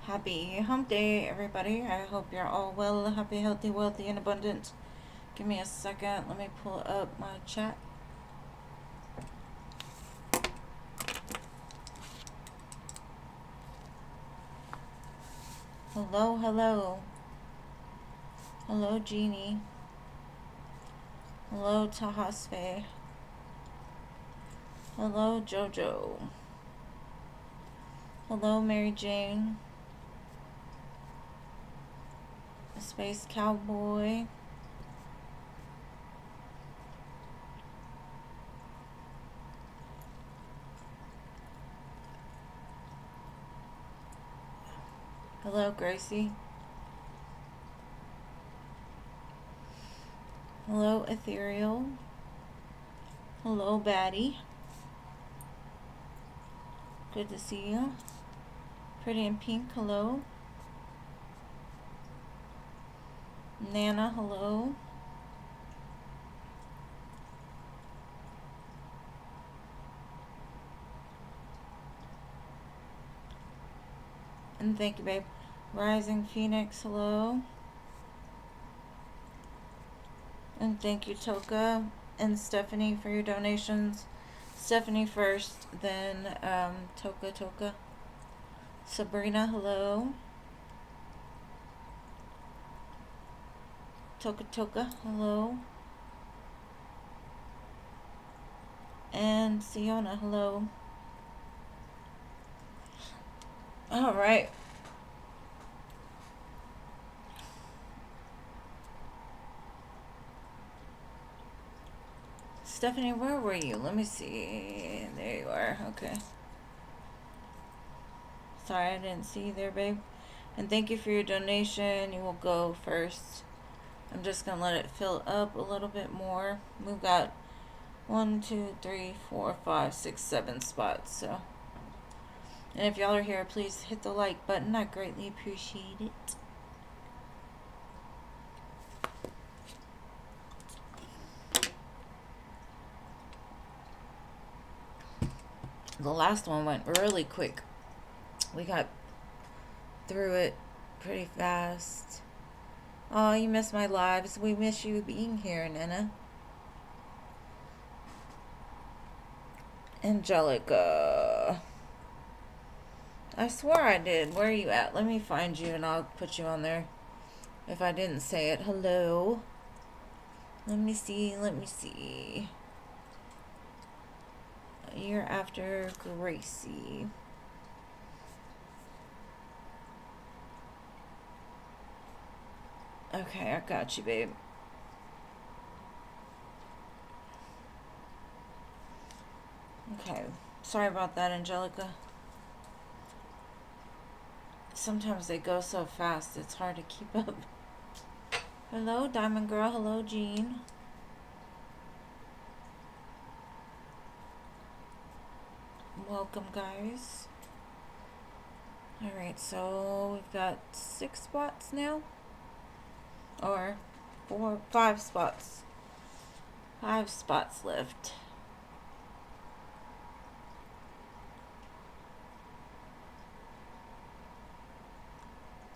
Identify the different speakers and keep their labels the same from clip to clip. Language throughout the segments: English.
Speaker 1: Happy hump day, everybody. I hope you're all well, happy, healthy, wealthy, and abundant. Give me a second. Let me pull up my chat. Hello, hello. Hello, Jeannie. Hello, Tahasfe. Hello, Jojo. Hello, Mary Jane. Space Cowboy. Hello, Gracie. Hello, Ethereal. Hello, Batty. Good to see you. Pretty in Pink, hello. Nana, hello. And thank you, babe. Rising Phoenix, hello. And thank you, Toka and Stephanie, for your donations. Stephanie first, then Toka. Sabrina, hello. Toka, hello. And Siona, hello. Alright. Stephanie, where were you? Let me see. There you are. Okay. Sorry, I didn't see you there, babe. And thank you for your donation. You will go first. I'm just going to let it fill up a little bit more. We've got 1, 2, 3, 4, 5, 6, 7 spots. So, and if y'all are here, please hit the like button. I greatly appreciate it. The last one went really quick. We got through it pretty fast. Oh, you missed my lives. We miss you being here, Nana. Angelica. I swore I did. Where are you at? Let me find you and I'll put you on there. If I didn't say it. Hello. Let me see. You're after Gracie. Okay, I got you, babe. Okay. Sorry about that, Angelica. Sometimes they go so fast, it's hard to keep up. Hello, Diamond Girl. Hello, Jean. Welcome, guys. Alright, so we've got 6 spots now. Or 5 spots. 5 spots left.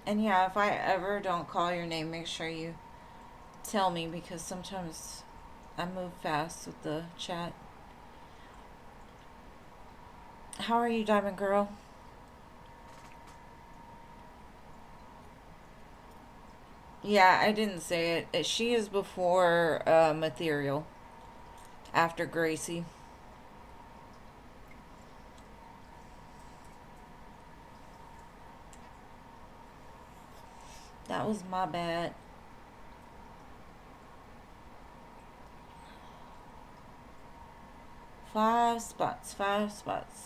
Speaker 1: And yeah, if I ever don't call your name, make sure you tell me, because sometimes I move fast with the chat. How are you, Diamond Girl? Yeah, I didn't say it. She is before Ethereal. After Gracie. That was my bad. Five spots.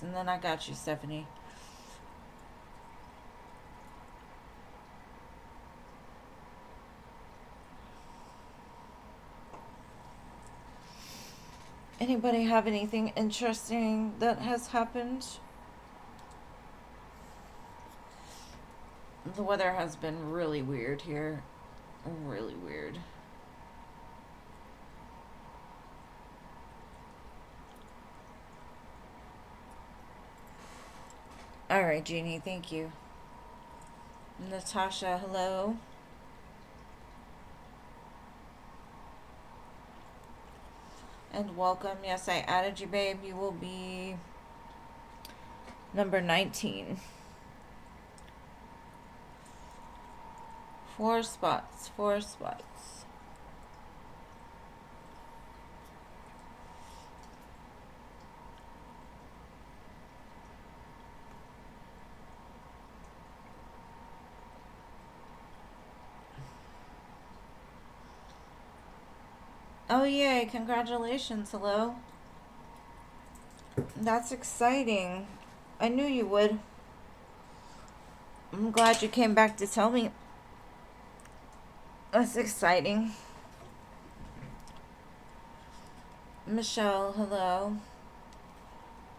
Speaker 1: And then I got you, Stephanie. Anybody have anything interesting that has happened? The weather has been really weird here. Really weird. Alright, Jeannie, thank you. Natasha, hello. And welcome. Yes, I added you, babe. You will be number 19. 4 spots. 4 spots. Oh, yay. Congratulations. Hello. That's exciting. I knew you would. I'm glad you came back to tell me. That's exciting. Michelle, hello.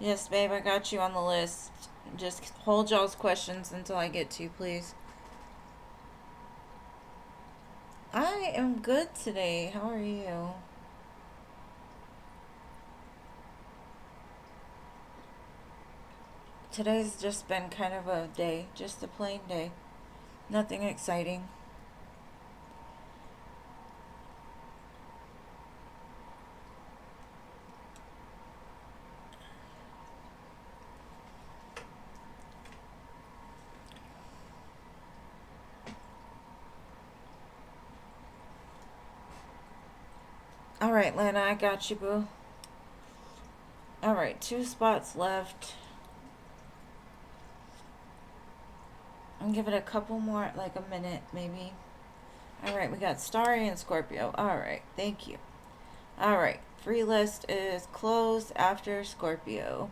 Speaker 1: Yes, babe, I got you on the list. Just hold y'all's questions until I get to, please. I am good today. How are you? Today's just been kind of a day, just a plain day. Nothing exciting. Alright, Lana, I got you, boo. Alright, 2 spots left. I'll give it a couple more, like a minute, maybe. Alright, we got Starry and Scorpio. Alright, thank you. Alright, free list is closed after Scorpio.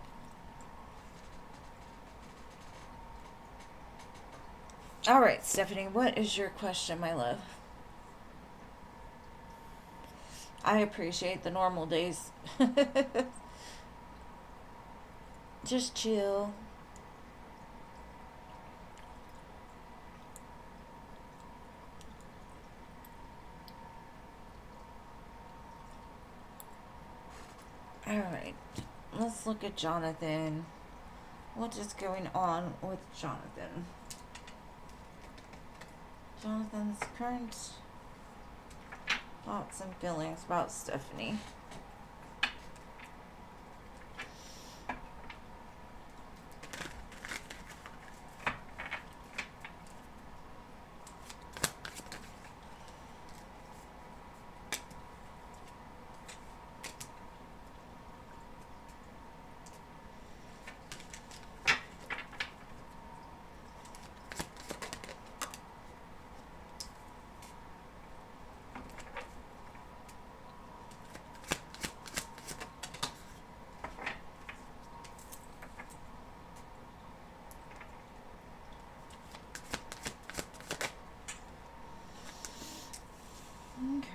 Speaker 1: Alright, Stephanie, what is your question, my love? I appreciate the normal days. Just chill. Alright, let's look at Jonathan. What is going on with Jonathan? Jonathan's current thoughts and feelings about Stephanie.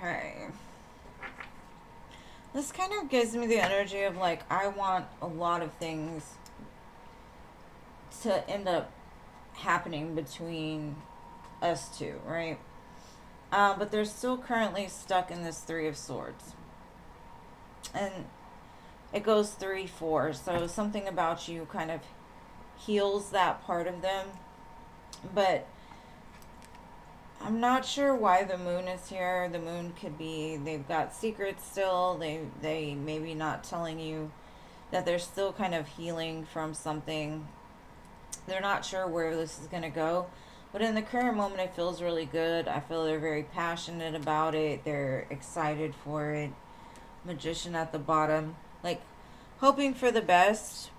Speaker 1: Okay. This kind of gives me the energy of like, I want a lot of things to end up happening between us two, right? But they're still currently stuck in this 3 of Swords. And it goes 3-4. So something about you kind of heals that part of them. But I'm not sure why the moon is here. The moon could be they've got secrets still. They maybe not telling you that they're still kind of healing from something. They're not sure where this is going to go. But in the current moment, it feels really good. I feel they're very passionate about it. They're excited for it. Magician at the bottom. Like, hoping for the best.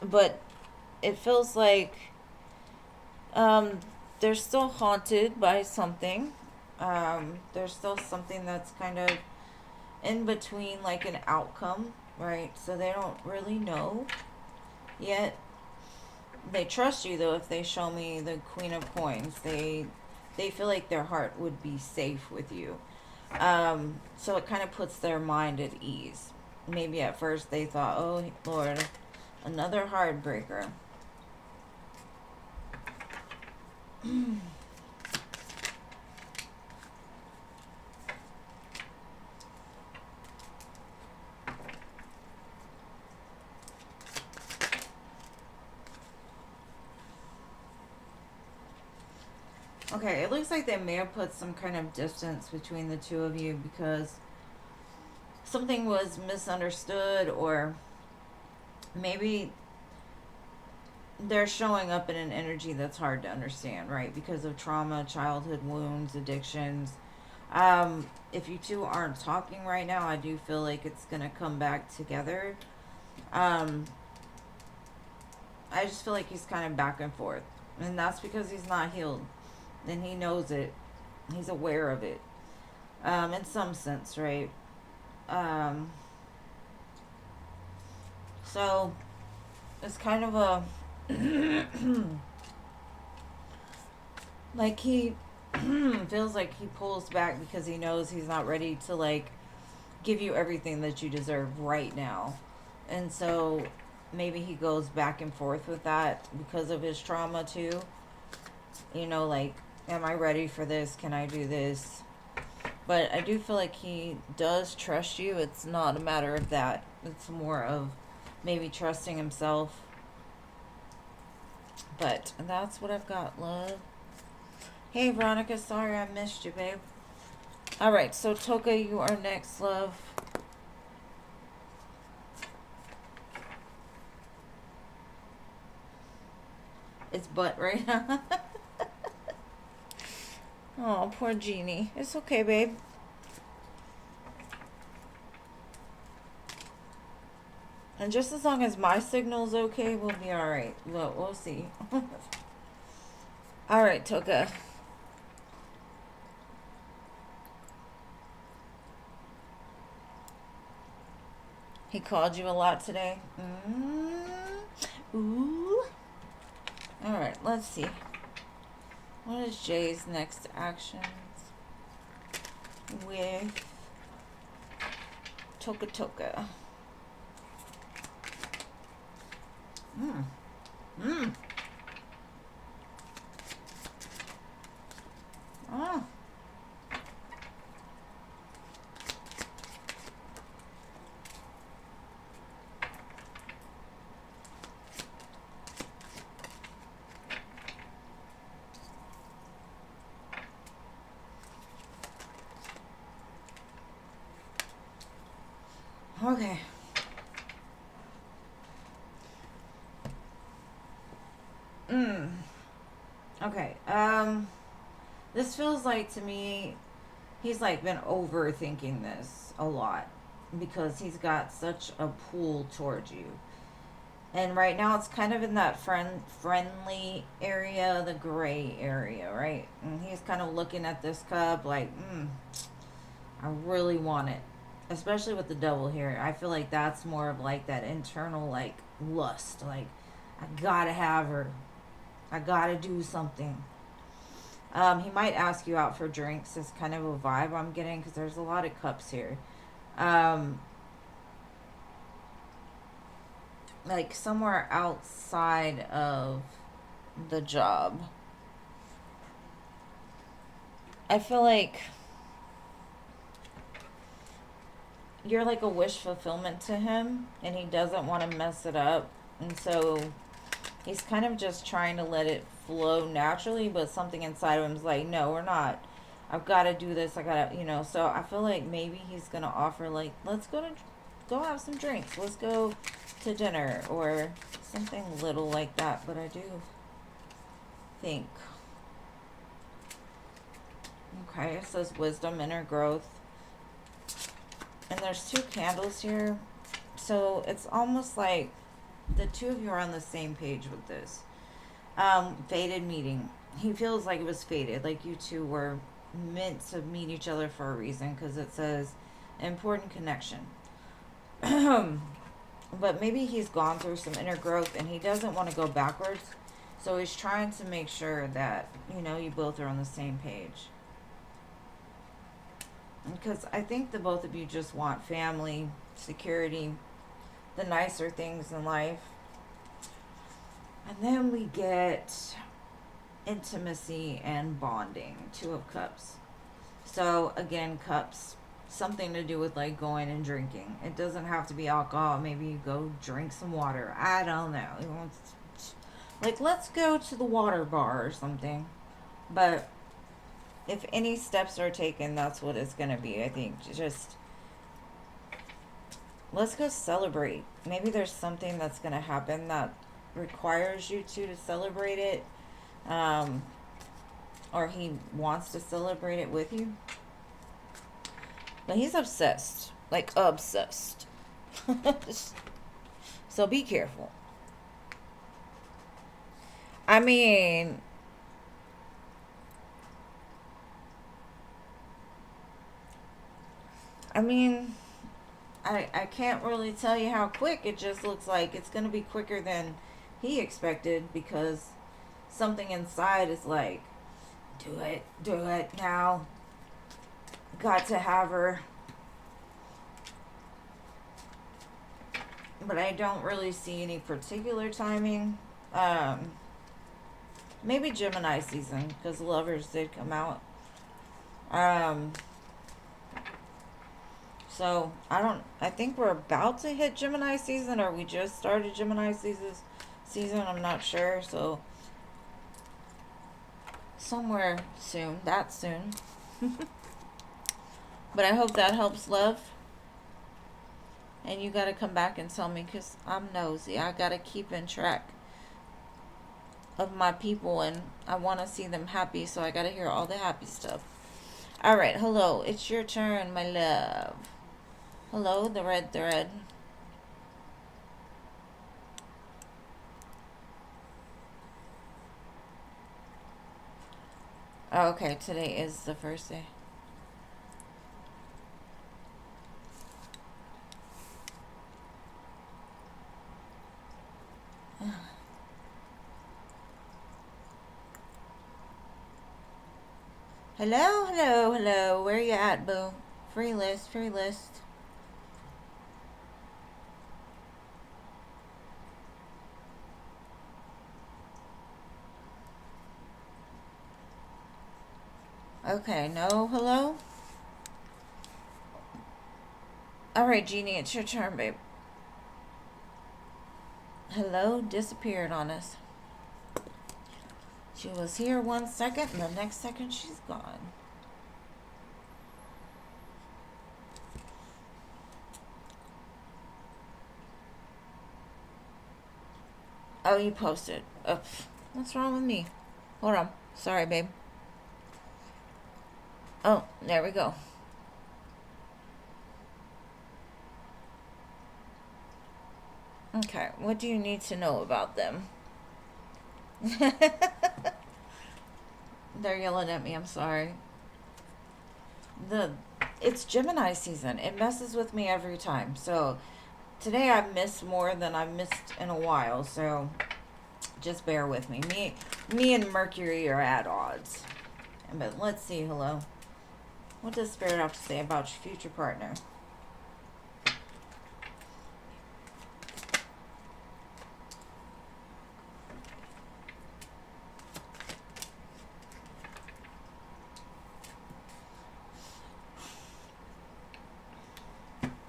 Speaker 1: But it feels like they're still haunted by something. There's still something that's kind of in between, like an outcome, right? So they don't really know yet. They trust you, though, if they show me the Queen of Coins. They feel like their heart would be safe with you. So it kind of puts their mind at ease. Maybe at first they thought, oh, Lord, another heartbreaker. Okay, it looks like they may have put some kind of distance between the two of you because something was misunderstood, or maybe they're showing up in an energy that's hard to understand, right? Because of trauma, childhood wounds, addictions. If you two aren't talking right now, I do feel like it's gonna come back together. Um, I just feel like he's kind of back and forth, and that's because he's not healed, and he knows it. He's aware of it, in some sense, right? Um, so it's kind of a like he feels like he pulls back because he knows he's not ready to like give you everything that you deserve right now. And so maybe he goes back and forth with that because of his trauma too. You know, like, am I ready for this? Can I do this? But I do feel like he does trust you. It's not a matter of that. It's more of maybe trusting himself. But that's what I've got, love. Hey, Veronica, sorry I missed you, babe. Alright, so Toka, you are next, love. It's butt right now. Oh, poor Jeannie. It's okay, babe. And just as long as my signal's okay, we'll be alright. We'll see. Alright, Toka. He called you a lot today? Ooh. Alright, let's see. What is Jay's next actions with Toka Toka? Oh. Okay. Okay. This feels like to me he's like been overthinking this a lot because he's got such a pull towards you. And right now it's kind of in that friendly area, the gray area, right? And he's kind of looking at this cup like, I really want it. Especially with the double here. I feel like that's more of like that internal like lust. Like, I gotta have her. I gotta do something. He might ask you out for drinks. Is kind of a vibe I'm getting because there's a lot of cups here. Like somewhere outside of the job. I feel like you're like a wish fulfillment to him, and he doesn't want to mess it up. And so he's kind of just trying to let it flow naturally, but something inside of him is like, no, we're not. I've got to do this. I got to, So I feel like maybe he's going to offer, like, let's go have some drinks. Let's go to dinner or something little like that. But I do think. Okay, it says wisdom, inner growth. And there's 2 candles here. So it's almost like the two of you are on the same page with this. Fated meeting. He feels like it was fated. Like you two were meant to meet each other for a reason because it says important connection. But maybe he's gone through some inner growth and he doesn't want to go backwards. So he's trying to make sure that, you both are on the same page. Because I think the both of you just want family, security, the nicer things in life. And then we get intimacy and bonding. 2 of Cups. So again, cups, something to do with like going and drinking. It doesn't have to be alcohol. Maybe you go drink some water. I don't know. Like, let's go to the water bar or something. But if any steps are taken, that's what it's going to be. I think just let's go celebrate. Maybe there's something that's going to happen that requires you to celebrate it. Um, or he wants to celebrate it with you. But he's obsessed. Like, obsessed. So be careful. I mean, I can't really tell you how quick. It just looks like it's going to be quicker than he expected, because something inside is like, do it now. Got to have her. But I don't really see any particular timing. Maybe Gemini season, because Lovers did come out. So I think we're about to hit Gemini season, or we just started Gemini season. I'm not sure. So somewhere soon, that soon. But I hope that helps, love. And you got to come back and tell me, because I'm nosy. I got to keep in track of my people, and I want to see them happy, so I got to hear all the happy stuff. All right, hello. It's your turn, my love. Hello, the red thread. Oh, okay, today is the first day. Hello, hello, hello. Where you at, boo? Free list, free list. Okay, no hello? Alright, Jeannie, it's your turn, babe. Hello disappeared on us. She was here 1 second, and the next second she's gone. Oh, you posted. Oh, what's wrong with me? Hold on. Sorry, babe. Oh, there we go. Okay, what do you need to know about them? They're yelling at me, I'm sorry. It's Gemini season. It messes with me every time. So today I've missed more than I've missed in a while, so just bear with me. Me and Mercury are at odds. But let's see, hello. What does Spirit have to say about your future partner?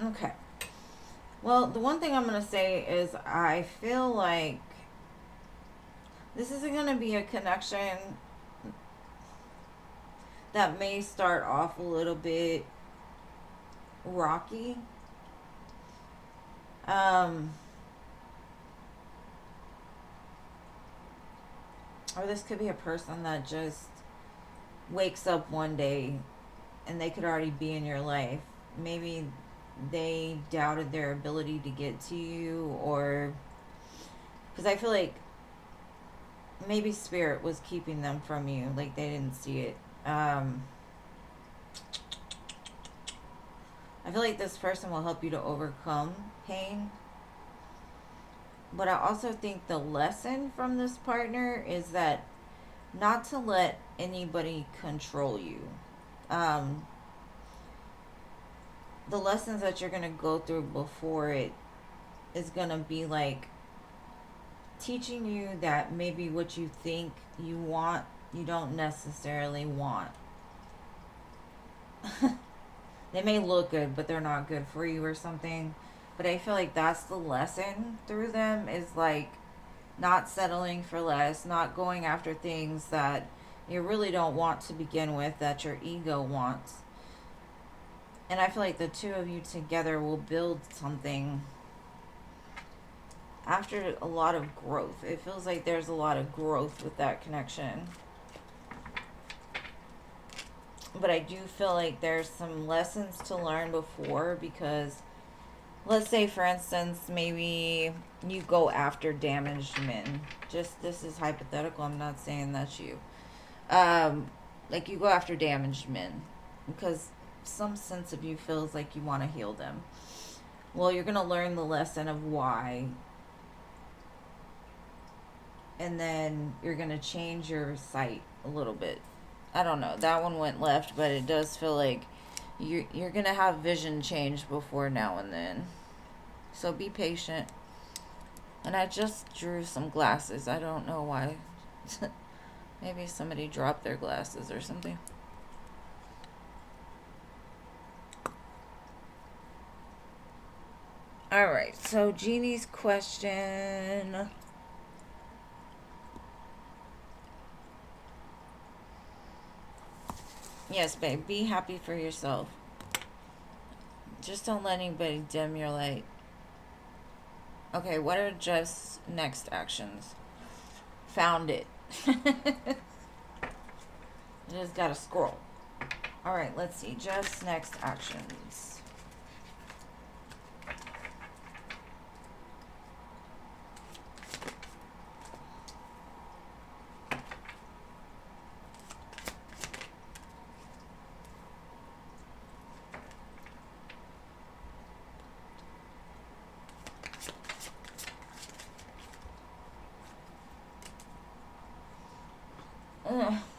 Speaker 1: Okay. Well, the one thing I'm going to say is I feel like this isn't going to be a connection that may start off a little bit rocky. Or this could be a person that just wakes up one day and they could already be in your life. Maybe they doubted their ability to get to you, or because I feel like maybe Spirit was keeping them from you, like they didn't see it. I feel like this person will help you to overcome pain. But I also think the lesson from this partner is that not to let anybody control you. The lessons that you're going to go through before it is going to be like teaching you that maybe what you think you want, you don't necessarily want. They may look good, but they're not good for you or something. But I feel like that's the lesson through them, is like not settling for less, not going after things that you really don't want to begin with, that your ego wants. And I feel like the two of you together will build something after a lot of growth. It feels like there's a lot of growth with that connection. But I do feel like there's some lessons to learn before, because let's say, for instance, maybe you go after damaged men. Just, this is hypothetical. I'm not saying that's you. Like you go after damaged men because some sense of you feels like you want to heal them. Well, you're going to learn the lesson of why. And then you're going to change your sight a little bit. I don't know. That one went left, but it does feel like you're going to have vision change before now and then. So be patient. And I just drew some glasses. I don't know why. Maybe somebody dropped their glasses or something. Alright, so Jeannie's question. Yes, babe, be happy for yourself. Just don't let anybody dim your light. Okay, what are Jeff's next actions? Found it. Just gotta scroll. Alright, let's see. Jeff's next actions.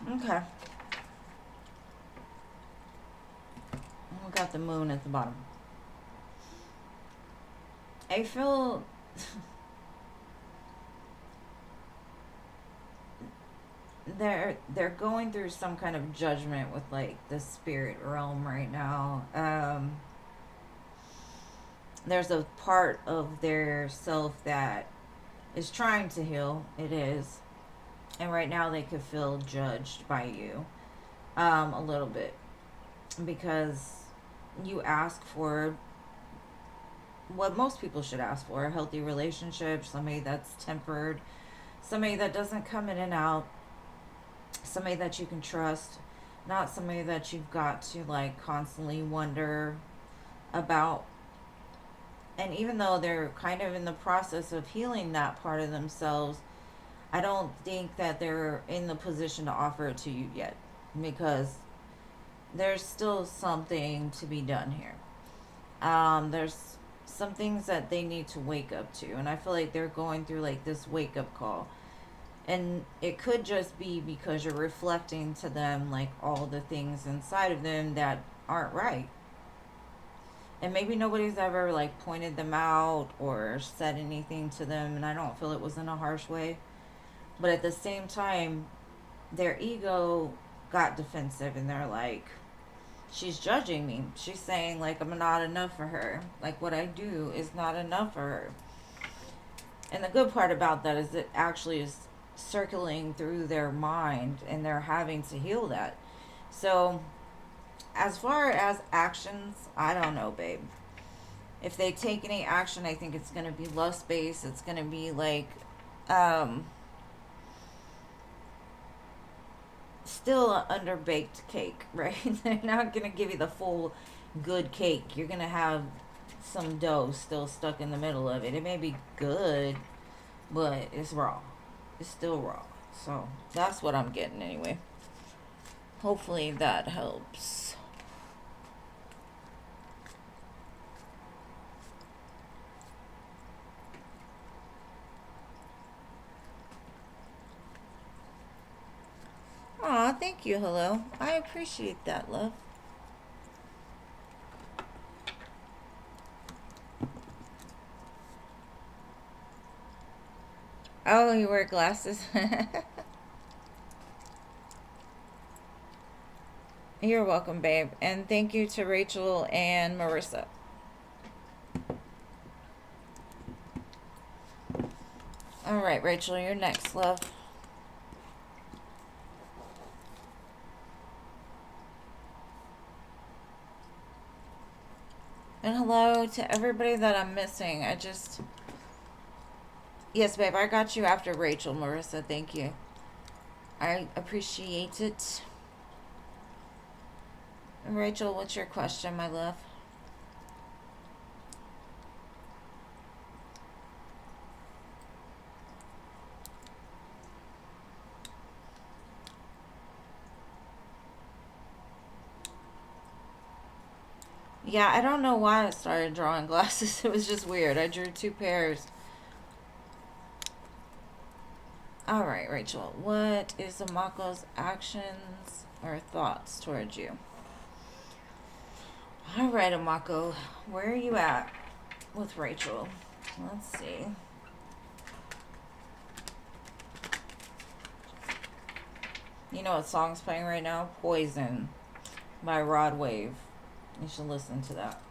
Speaker 1: Okay. We got the moon at the bottom. I feel they're going through some kind of judgment with like the spirit realm right now. There's a part of their self that is trying to heal. It is. And right now they could feel judged by you a little bit, because you ask for what most people should ask for: a healthy relationship, somebody that's tempered, somebody that doesn't come in and out, somebody that you can trust, not somebody that you've got to like constantly wonder about. And even though they're kind of in the process of healing that part of themselves, I don't think that they're in the position to offer it to you yet, because there's still something to be done here. There's some things that they need to wake up to, and I feel like they're going through like this wake up call. And it could just be because you're reflecting to them like all the things inside of them that aren't right. And maybe nobody's ever like pointed them out or said anything to them, and I don't feel it was in a harsh way. But at the same time, their ego got defensive, and they're like, she's judging me. She's saying like I'm not enough for her. Like what I do is not enough for her. And the good part about that is it actually is circling through their mind, and they're having to heal that. So as far as actions, I don't know, babe. If they take any action, I think it's going to be lust based. It's going to be like still an underbaked cake, right? They're not going to give you the full good cake. You're going to have some dough still stuck in the middle of it. It may be good, but it's raw. It's still raw. So that's what I'm getting anyway. Hopefully that helps. Aw, thank you, hello. I appreciate that, love. Oh, you wear glasses? You're welcome, babe. And thank you to Rachel and Marissa. All right, Rachel, you're next, love. And hello to everybody that I'm missing. Yes, babe, I got you after Rachel, Marissa. Thank you. I appreciate it. Rachel, what's your question, my love? Yeah, I don't know why I started drawing glasses. It was just weird. I drew 2 pairs. All right, Rachel. What is the Mako's actions or thoughts towards you? All right, Amako. Where are you at with Rachel? Let's see. You know what song's playing right now? Poison by Rod Wave. You should listen to that.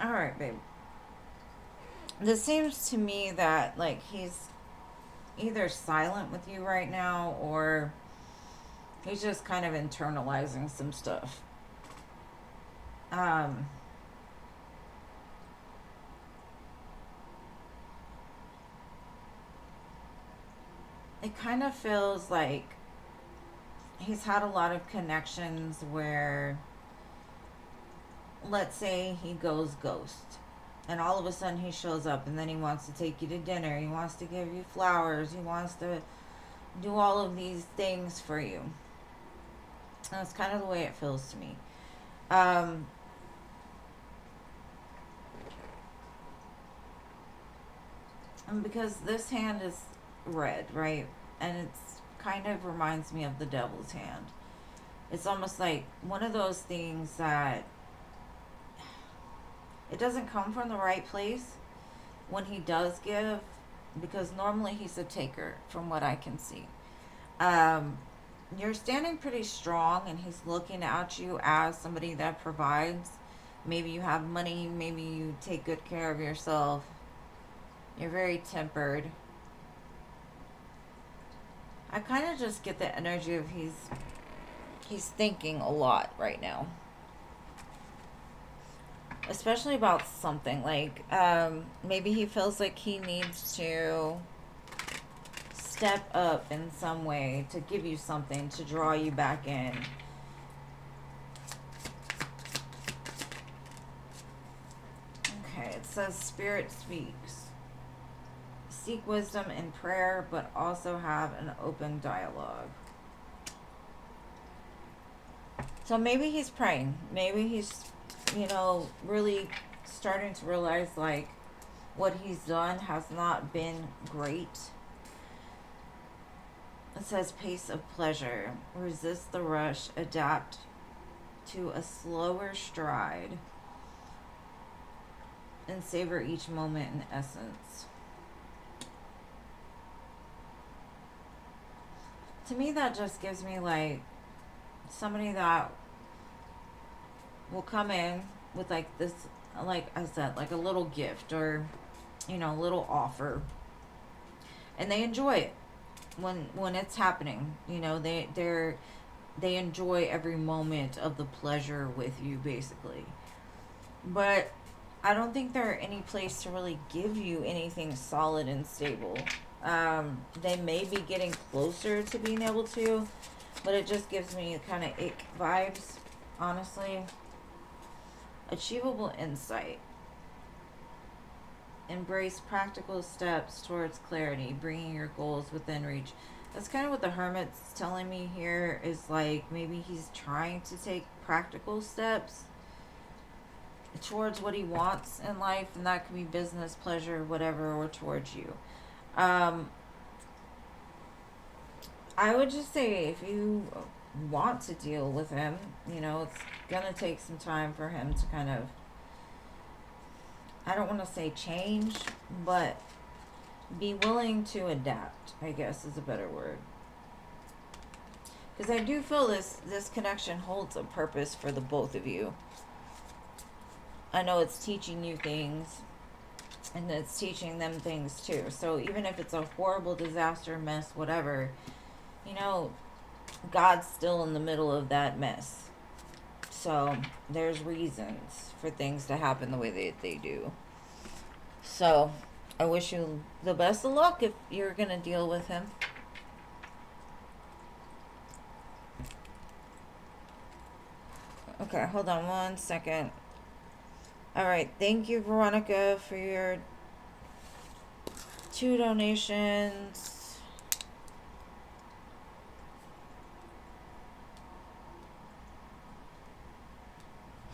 Speaker 1: All right, babe. This seems to me that, like, he's either silent with you right now or he's just kind of internalizing some stuff. It kind of feels like he's had a lot of connections where, let's say he goes ghost and all of a sudden he shows up and then he wants to take you to dinner, he wants to give you flowers, he wants to do all of these things for you. That's kind of the way it feels to me. And because this hand is red, right? And it's kind of reminds me of the devil's hand. It's almost like one of those things that it doesn't come from the right place when he does give, because normally he's a taker from what I can see. You're standing pretty strong and he's looking at you as somebody that provides. Maybe you have money, maybe you take good care of yourself. You're very tempered. I kind of just get the energy of he's thinking a lot right now. Especially about something like maybe he feels like he needs to step up in some way to give you something to draw you back in. Okay, it says Spirit speaks. Seek wisdom in prayer, but also have an open dialogue. So maybe he's praying. Maybe he's, really starting to realize, like, what he's done has not been great. It says pace of pleasure. Resist the rush. Adapt to a slower stride. And savor each moment in essence. To me, that just gives me, like, somebody that will come in with, like, this, like I said, like a little gift or, a little offer. And they enjoy it when it's happening. They enjoy every moment of the pleasure with you, basically. But I don't think they're any place to really give you anything solid and stable. They may be getting closer to being able to, but it just gives me kind of ick vibes, honestly. Achievable insight. Embrace practical steps towards clarity, bringing your goals within reach. That's kind of what the Hermit's telling me here, is like maybe he's trying to take practical steps towards what he wants in life, and that could be business, pleasure, whatever, or towards you. I would just say, if you want to deal with him. You know, it's gonna take some time for him to kind of, I don't want to say change, but be willing to adapt, I guess is a better word. Because I do feel this connection holds a purpose for the both of you. I know it's teaching you things, and it's teaching them things too. So even if it's a horrible disaster, mess, whatever, you know, God's still in the middle of that mess. So there's reasons for things to happen the way they do. So I wish you the best of luck if you're going to deal with him. Okay, hold on one second. All right, thank you, Veronica, for your 2 donations.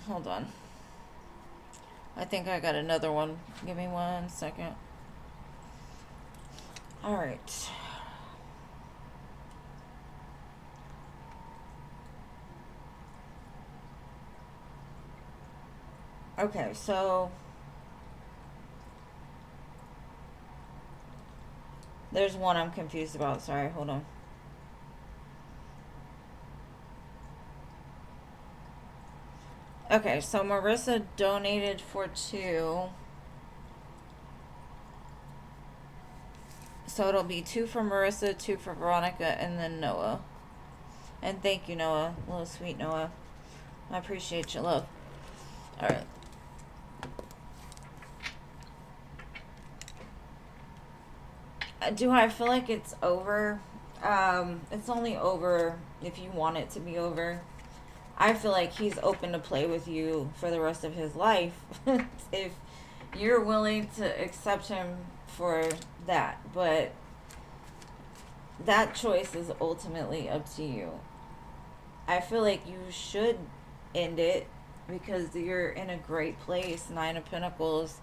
Speaker 1: Hold on. I think I got another one. Give me 1 second. All right. Okay, so there's one I'm confused about. Sorry, hold on. Okay, so Marissa donated for 2. So it'll be 2 for Marissa, 2 for Veronica, and then Noah. And thank you, Noah. Little sweet Noah. I appreciate your love. Alright. Do I feel like it's over? It's only over if you want it to be over. I feel like he's open to play with you for the rest of his life. If you're willing to accept him for that. But that choice is ultimately up to you. I feel like you should end it because you're in a great place. 9 of Pentacles.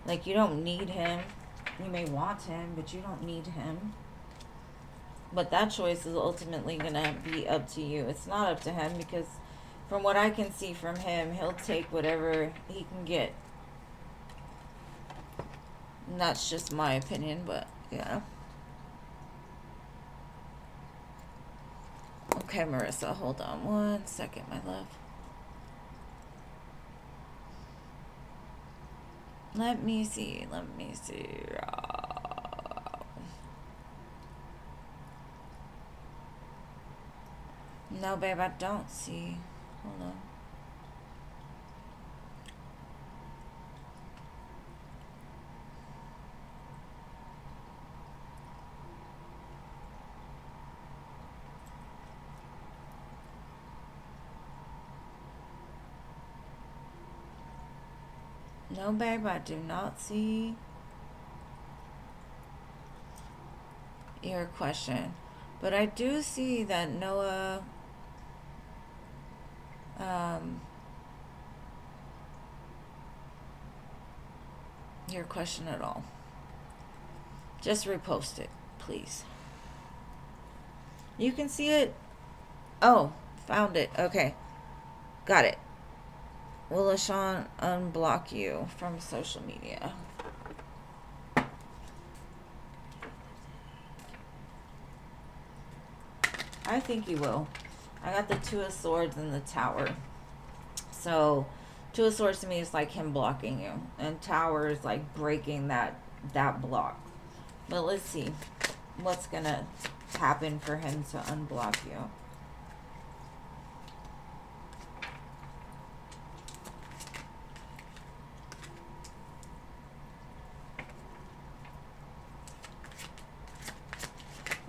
Speaker 1: Like, you don't need him. You may want him, but you don't need him. But that choice is ultimately going to be up to you. It's not up to him because from what I can see from him, he'll take whatever he can get. And that's just my opinion, but yeah. Okay, Marissa, hold on 1 second, my love. Let me see. No, babe, I don't see. Hold on. No, babe, I do not see your question. But I do see that Noah your question at all. Just repost it, please. You can see it. Oh, found it. Okay. Got it. Will LaShawn unblock you from social media? I think he will. I got the 2 of Swords and the Tower. So, 2 of Swords to me is like him blocking you. And Tower is like breaking that block. But let's see what's going to happen for him to unblock you.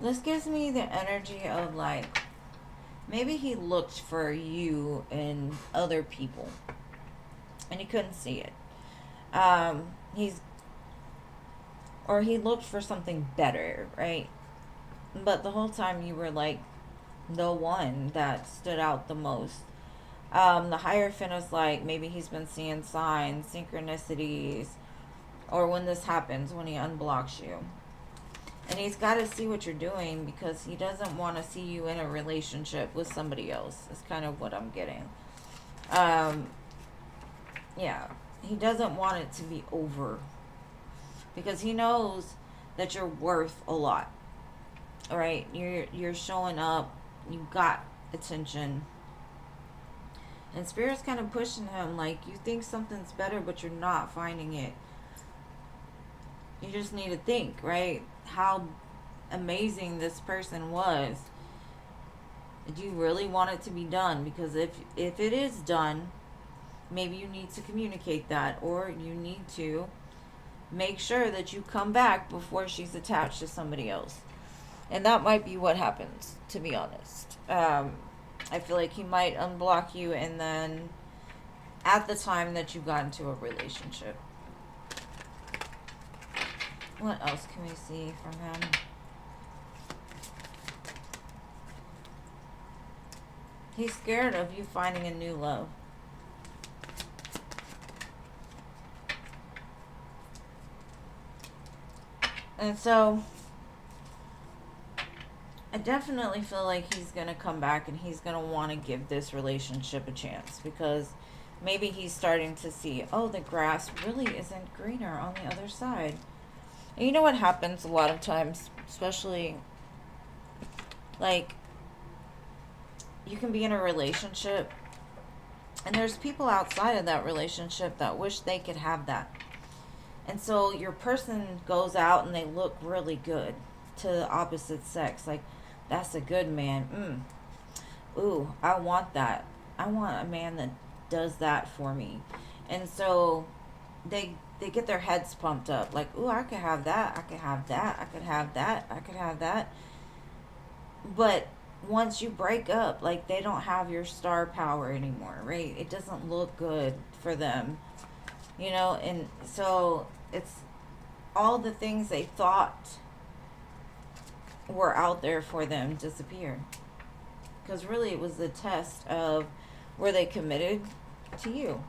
Speaker 1: This gives me the energy of like, maybe he looked for you in other people and he couldn't see it. He looked for something better, right? But the whole time you were like the one that stood out the most. The Hierophant is like, maybe he's been seeing signs, synchronicities, or when this happens, when he unblocks you. And he's got to see what you're doing because he doesn't want to see you in a relationship with somebody else. Is kind of what I'm getting. Yeah. He doesn't want it to be over. Because he knows that you're worth a lot. Alright? You're showing up. You got attention. And Spirit's kind of pushing him like you think something's better but you're not finding it. You just need to think, right? How amazing this person was. Do you really want it to be done? Because if it is done, maybe you need to communicate that, or you need to make sure that you come back before she's attached to somebody else. And that might be what happens, to be honest. I feel like he might unblock you and then at the time that you got into a relationship. What else can we see from him? He's scared of you finding a new love. And so I definitely feel like he's going to come back and he's going to want to give this relationship a chance because maybe he's starting to see, oh, the grass really isn't greener on the other side. And you know what happens a lot of times, especially like you can be in a relationship and there's people outside of that relationship that wish they could have that. And so your person goes out and they look really good to the opposite sex. Like, that's a good man. Ooh, I want that. I want a man that does that for me. And so they get their heads pumped up. Like, ooh, I could have that. I could have that. I could have that. I could have that. But once you break up, like, they don't have your star power anymore, right? It doesn't look good for them. You know, and so it's all the things they thought were out there for them disappear. Because really it was the test of, were they committed to you?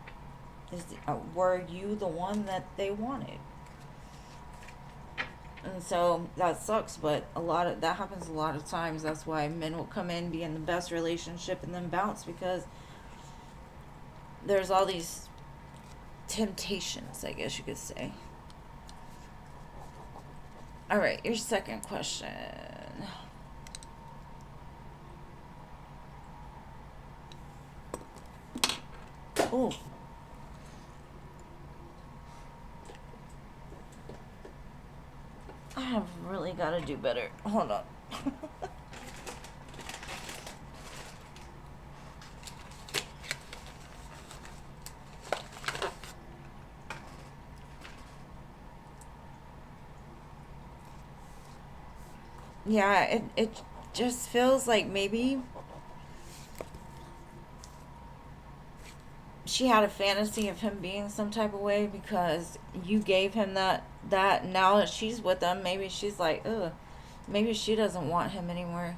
Speaker 1: Were you the one that they wanted? And so that sucks, but that happens a lot of times. That's why men will come in, be in the best relationship, and then bounce, because there's all these temptations, I guess you could say. All right, your second question. Oh. I have really got to do better. Hold on. Yeah, it just feels like maybe she had a fantasy of him being some type of way because you gave him that now that she's with him, maybe she's like, ugh, maybe she doesn't want him anymore.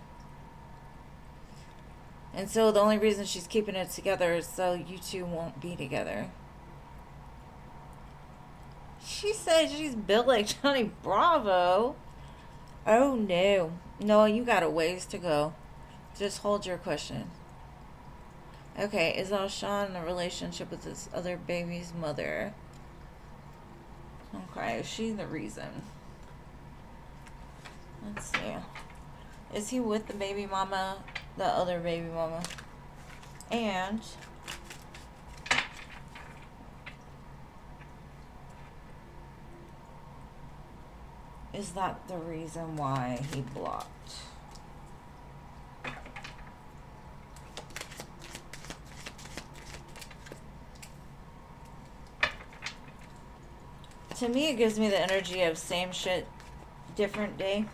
Speaker 1: And so the only reason she's keeping it together is so you two won't be together. She said she's built like Johnny Bravo. Oh no. No, you got a ways to go. Just hold your question. Okay, is Alshon in a relationship with his other baby's mother? Okay, is she the reason? Let's see. Is he with the baby mama, the other baby mama? And is that the reason why he blocked? To me, it gives me the energy of same shit, different day.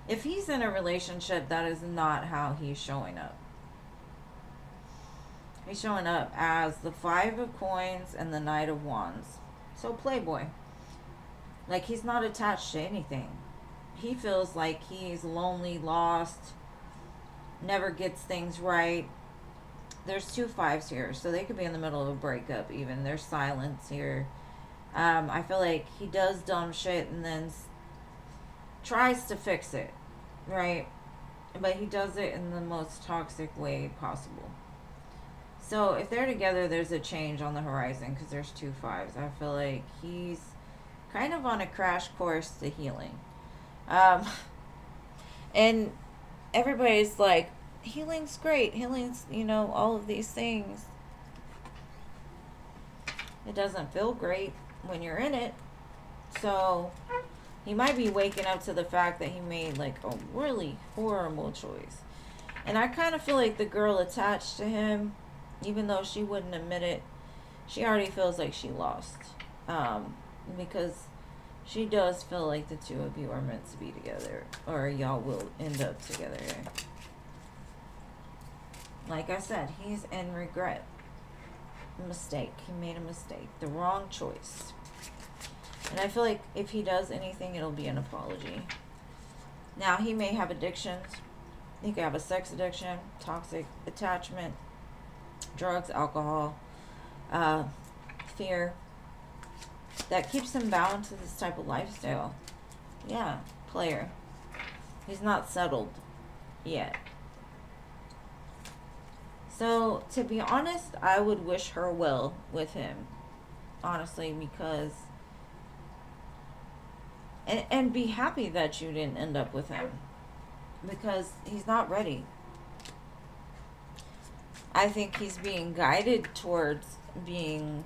Speaker 1: If he's in a relationship, that is not how he's showing up. He's showing up as the 5 of Coins and the Knight of Wands. So playboy. Like, he's not attached to anything. he feels like he's lonely, lost, never gets things right. There's 2 5s here, so they could be in the middle of a breakup even. There's silence here. I feel like he does dumb shit and then tries to fix it, right? But he does it in the most toxic way possible. So if they're together, there's a change on the horizon because there's 2 5s. I feel like he's kind of on a crash course to healing. And everybody's like, healing's great. Healing's, all of these things. It doesn't feel great when you're in it. So he might be waking up to the fact that he made like a really horrible choice. And I kind of feel like the girl attached to him, even though she wouldn't admit it, she already feels like she lost. Because she does feel like the two of you are meant to be together, or y'all will end up together. Like I said, he's in regret. Mistake. He made a mistake. The wrong choice. And I feel like if he does anything, it'll be an apology. Now, he may have addictions. He could have a sex addiction, toxic attachment, drugs, alcohol, fear. That keeps him bound to this type of lifestyle. Yeah, player. He's not settled yet. So, to be honest, I would wish her well with him. Honestly, because... And be happy that you didn't end up with him. Because he's not ready. I think he's being guided towards being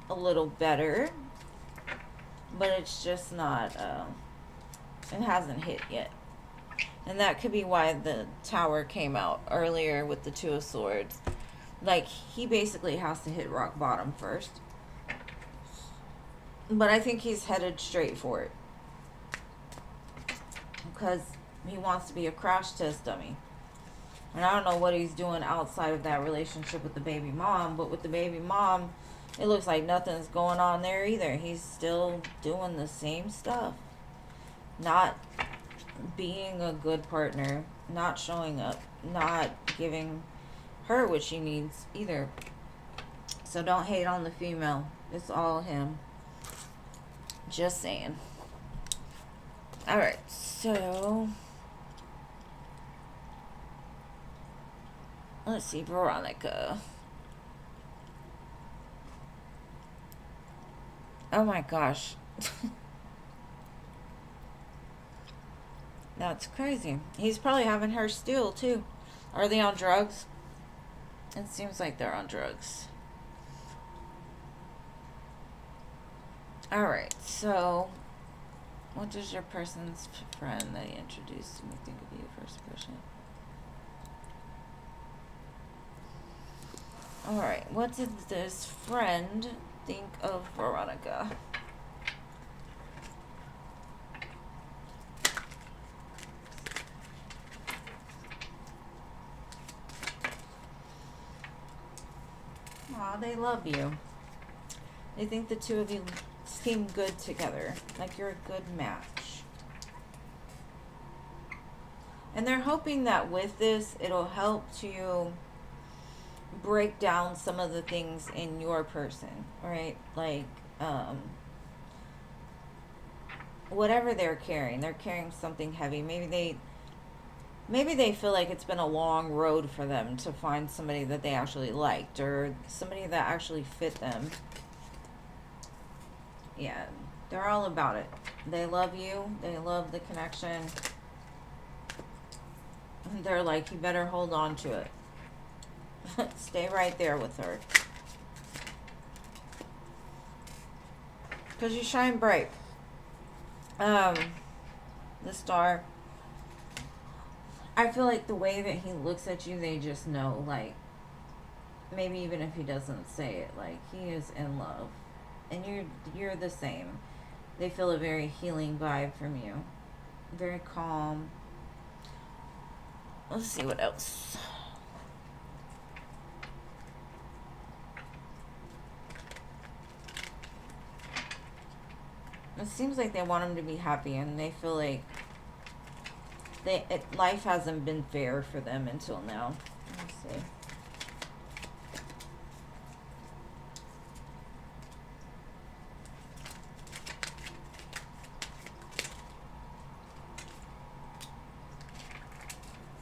Speaker 1: a little better. But it's just not... it hasn't hit yet. And that could be why the Tower came out earlier with the Two of Swords. Like, he basically has to hit rock bottom first. But I think he's headed straight for it. Because he wants to be a crash test dummy. And I don't know what he's doing outside of that relationship with the baby mom. But with the baby mom, it looks like nothing's going on there either. He's still doing the same stuff. Not being a good partner, not showing up, not giving her what she needs either. So don't hate on the female. It's all him. Just saying. Alright, so let's see, Veronica. Oh my gosh. That's crazy. He's probably having her steal too. Are they on drugs? It seems like they're on drugs. Alright, so what does your person's friend that he introduced to me think of you, first person? Alright, what did this friend think of Veronica? Aw, they love you. They think the two of you seem good together. Like you're a good match. And they're hoping that with this, it'll help to break down some of the things in your person, right? Like, whatever they're carrying something heavy. Maybe they feel like it's been a long road for them to find somebody that they actually liked, or somebody that actually fit them. Yeah, they're all about it. They love you. They love the connection. They're like, you better hold on to it. Stay right there with her. Because you shine bright. The Star. I feel like the way that he looks at you, they just know, like, maybe even if he doesn't say it, like, he is in love. And you're the same. They feel a very healing vibe from you. Very calm. Let's see what else. It seems like they want him to be happy, and they feel like life hasn't been fair for them until now. Let's see.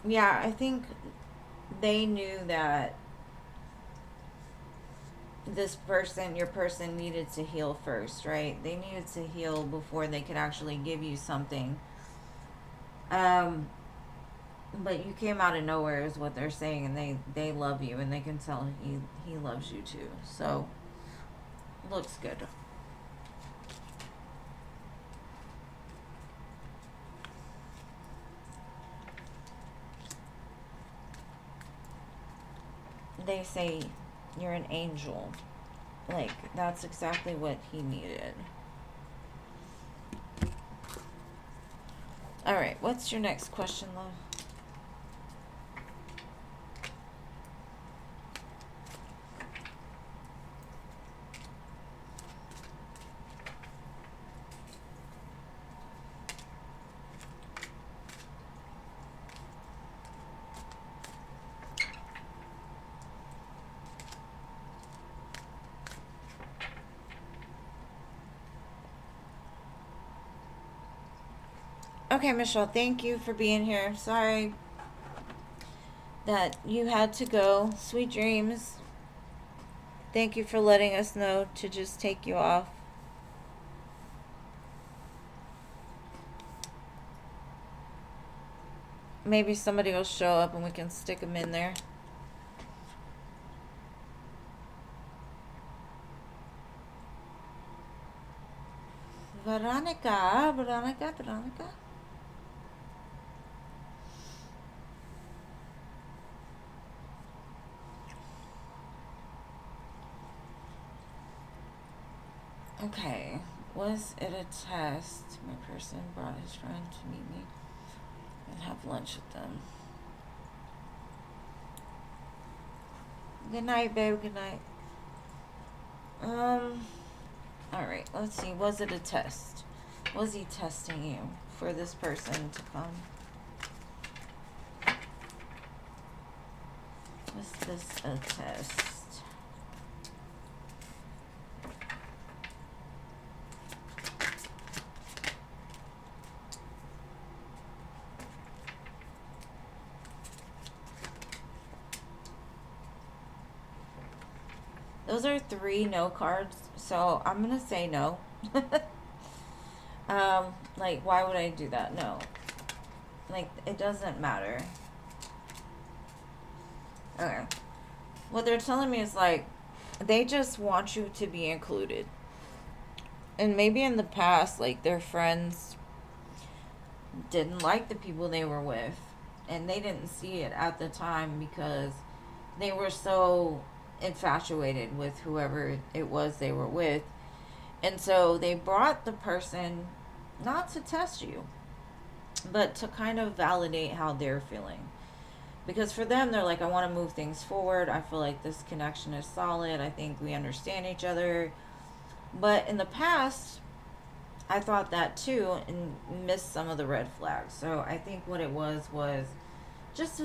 Speaker 1: Yeah, I think they knew that your person needed to heal first, right? They needed to heal before they could actually give you something. But you came out of nowhere is what they're saying, and they love you, and they can tell he loves you too. So, looks good. They say you're an angel. Like, that's exactly what he needed. Alright, what's your next question, love? Okay, Michelle, thank you for being here. Sorry that you had to go. Sweet dreams. Thank you for letting us know to just take you off. Maybe somebody will show up and we can stick them in there. Veronica. Okay, was it a test? My person brought his friend to meet me and have lunch with them. Good night, babe. Good night. Alright, let's see. Was it a test? Was he testing you for this person to come? Was this a test? Those are 3 no cards, so I'm gonna say no. Like, why would I do that? No. Like, it doesn't matter. Okay. What they're telling me is, like, they just want you to be included. And maybe in the past, like, their friends didn't like the people they were with. And they didn't see it at the time because they were so infatuated with whoever it was they were with. And so they brought the person not to test you, but to kind of validate how they're feeling. Because for them, they're like, I want to move things forward. I feel like this connection is solid. I think we understand each other. But in the past, I thought that too and missed some of the red flags. So I think what it was just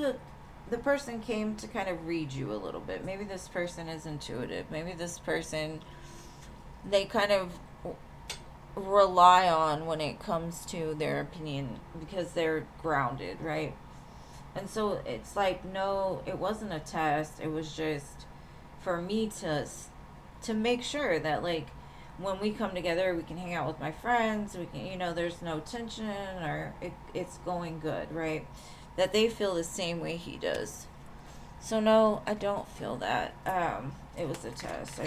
Speaker 1: the person came to kind of read you a little bit. Maybe this person is intuitive. Maybe this person, they kind of rely on when it comes to their opinion because they're grounded, right? And so it's like, no, it wasn't a test. It was just for me to make sure that, like, when we come together, we can hang out with my friends. We can, there's no tension or it's going good, right? That they feel the same way he does. So no, I don't feel that. It was a test.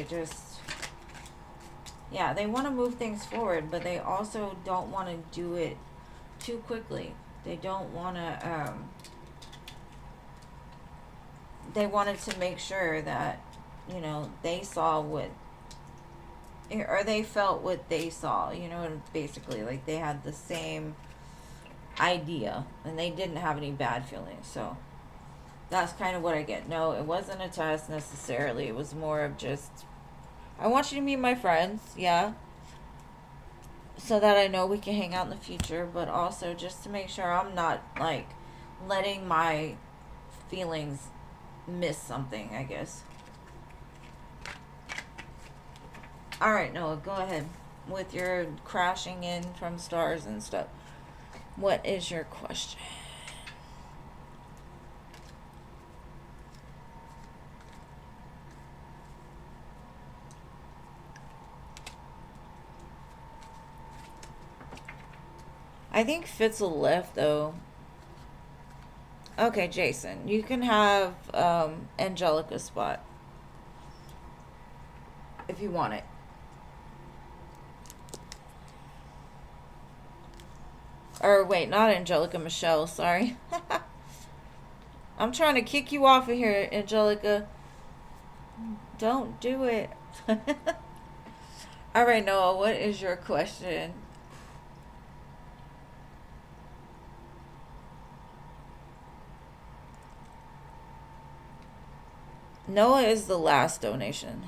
Speaker 1: Yeah, they want to move things forward, but they also don't want to do it too quickly. They don't want to, they wanted to make sure that, they saw what, or they felt what they saw, basically, like they had the same idea and they didn't have any bad feelings. So that's kind of what I get. No, it wasn't a test necessarily. It was more of just, I want you to meet my friends. Yeah. so that I know we can hang out in the future, but also just to make sure I'm not like letting my feelings miss something, I guess. All right, Noah, go ahead with your crashing in from stars and stuff. What is your question? I think Fitzel left though. Okay, Jason, you can have Angelica's spot if you want it. Or wait, not Angelica, Michelle, sorry. I'm trying to kick you off of here, Angelica. Don't do it. All right, Noah, what is your question? Noah is the last donation.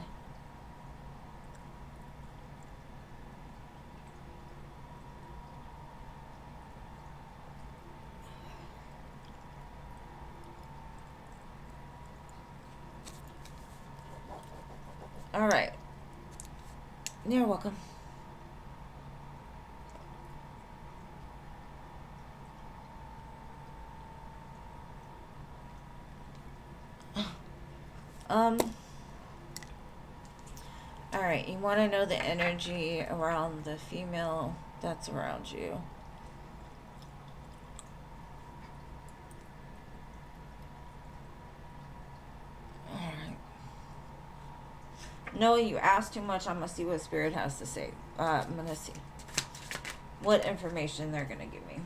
Speaker 1: All right. You're welcome. Um, all right, you want to know the energy around the female that's around you. All right. No, you asked too much. I'm going to see what Spirit has to say. I'm going to see what information they're going to give me.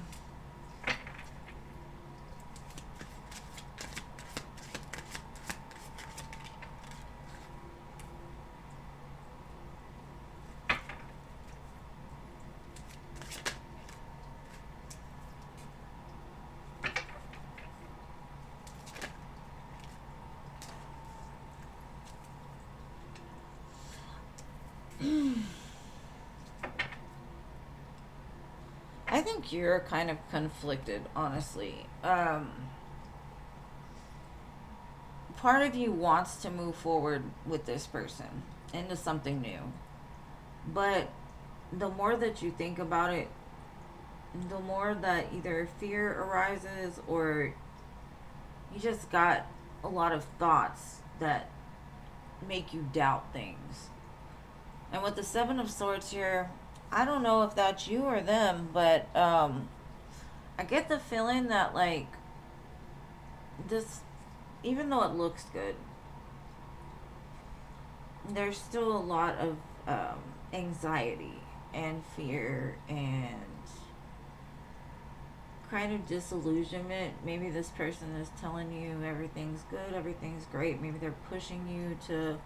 Speaker 1: I think you're kind of conflicted, honestly. Part of you wants to move forward with this person into something new. But the more that you think about it, the more that either fear arises or you just got a lot of thoughts that make you doubt things. And with the Seven of Swords here, I don't know if that's you or them, but I get the feeling that like this, even though it looks good, there's still a lot of anxiety and fear and kind of disillusionment. Maybe this person is telling you everything's good, everything's great. Maybe they're pushing you to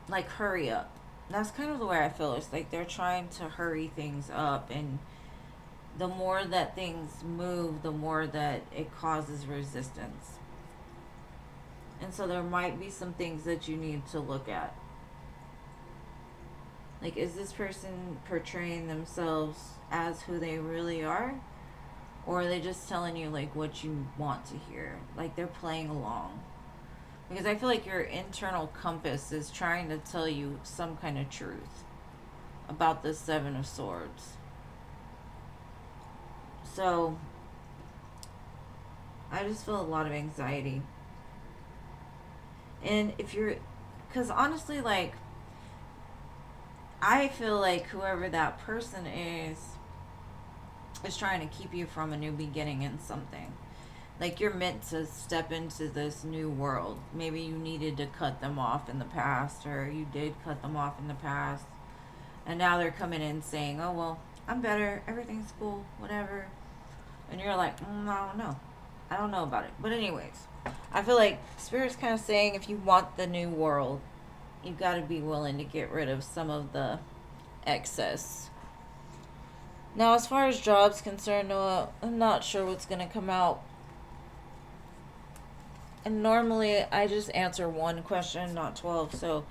Speaker 1: like hurry up. That's kind of the way I feel. It's like they're trying to hurry things up, and the more that things move, the more that it causes resistance. And so there might be some things that you need to look at. Like, is this person portraying themselves as who they really are? Or are they just telling you, like, what you want to hear? Like, they're playing along. Because I feel like your internal compass is trying to tell you some kind of truth about the Seven of Swords. So, I just feel a lot of anxiety. And if you're, because honestly, like, I feel like whoever that person is trying to keep you from a new beginning in something. Like, you're meant to step into this new world. Maybe you needed to cut them off in the past, or you did cut them off in the past. And now they're coming in saying, oh, well, I'm better. Everything's cool. Whatever. And you're like, I don't know. I don't know about it. But anyways, I feel like Spirit's kind of saying if you want the new world, you've got to be willing to get rid of some of the excess. Now, as far as jobs concerned, Noah, I'm not sure what's going to come out. And normally I just answer one question, not 12. So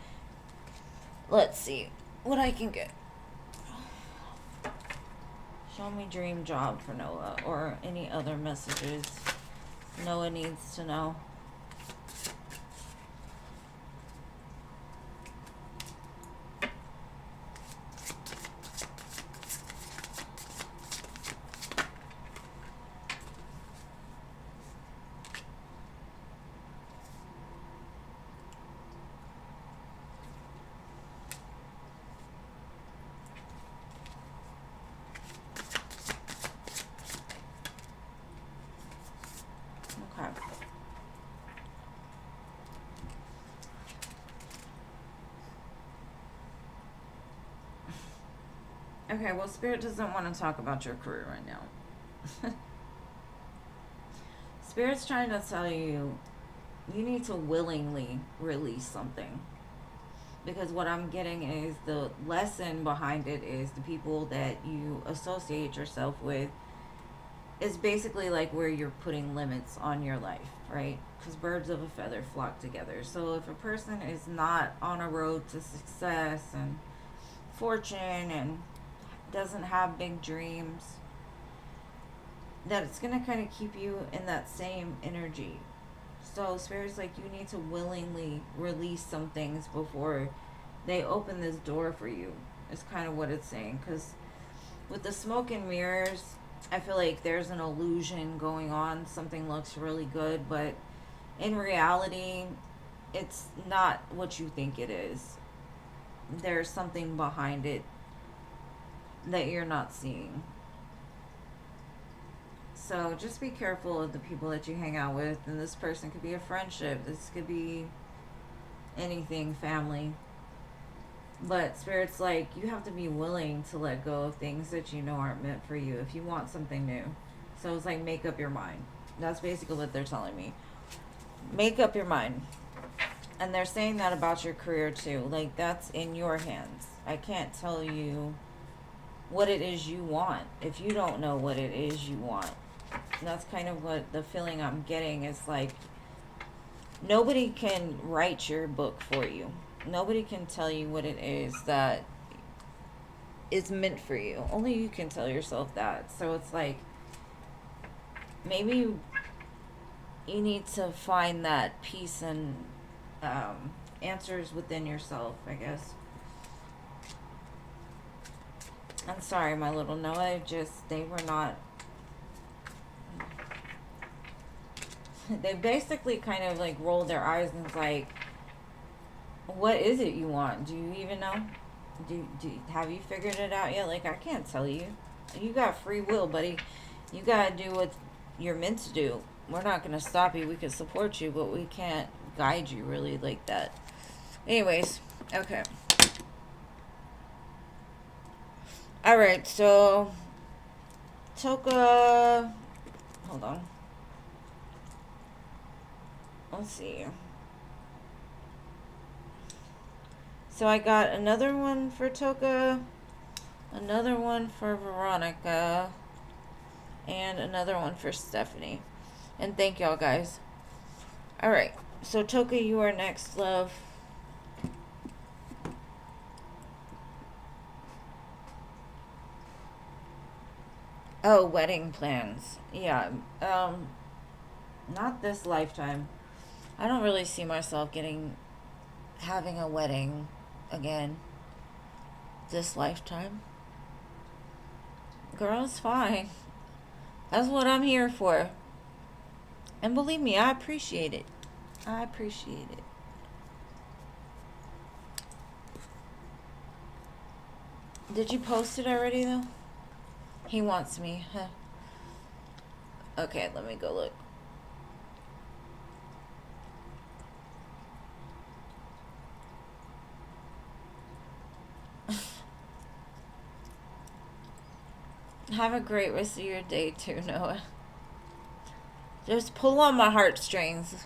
Speaker 1: let's see what I can get. Show me dream job for Noah or any other messages Noah needs to know. Okay, well, Spirit doesn't want to talk about your career right now. Spirit's trying to tell you, you need to willingly release something. Because what I'm getting is the lesson behind it is the people that you associate yourself with is basically like where you're putting limits on your life, right? Because birds of a feather flock together. So if a person is not on a road to success and fortune and doesn't have big dreams, that it's going to kind of keep you in that same energy. So Spirit's like, you need to willingly release some things before they open this door for you, is kind of what it's saying. Because with the smoke and mirrors, I feel like there's an illusion going on. Something looks really good, but in reality, it's not what you think it is. There's something behind it that you're not seeing. So just be careful of the people that you hang out with. And this person could be a friendship. This could be anything, family. But Spirit's like, you have to be willing to let go of things that you know aren't meant for you if you want something new. So it's like, make up your mind. That's basically what they're telling me. Make up your mind. And they're saying that about your career too. Like, that's in your hands. I can't tell you what it is you want if you don't know what it is you want. And that's kind of what the feeling I'm getting is like, nobody can write your book for you. Nobody can tell you what it is that is meant for you. Only you can tell yourself that. So it's like, maybe you need to find that peace and answers within yourself, I guess. I'm sorry, my little Noah. They were not. They basically kind of like rolled their eyes and was like, what is it you want? Do you even know? Have you figured it out yet? Like, I can't tell you. You got free will, buddy. You gotta do what you're meant to do. We're not gonna stop you. We can support you, but we can't guide you really like that. Anyways, okay. Alright, so Toka, hold on. Let's see. So I got another one for Toka, another one for Veronica, and another one for Stephanie. And thank y'all, guys. Alright, so Toka, you are next, love. Oh, wedding plans. Yeah, not this lifetime. I don't really see myself having a wedding again this lifetime. Girl, it's fine. That's what I'm here for. And believe me, I appreciate it. I appreciate it. Did you post it already, though? He wants me, huh? Okay, let me go look. Have a great rest of your day, too, Noah. Just pull on my heartstrings.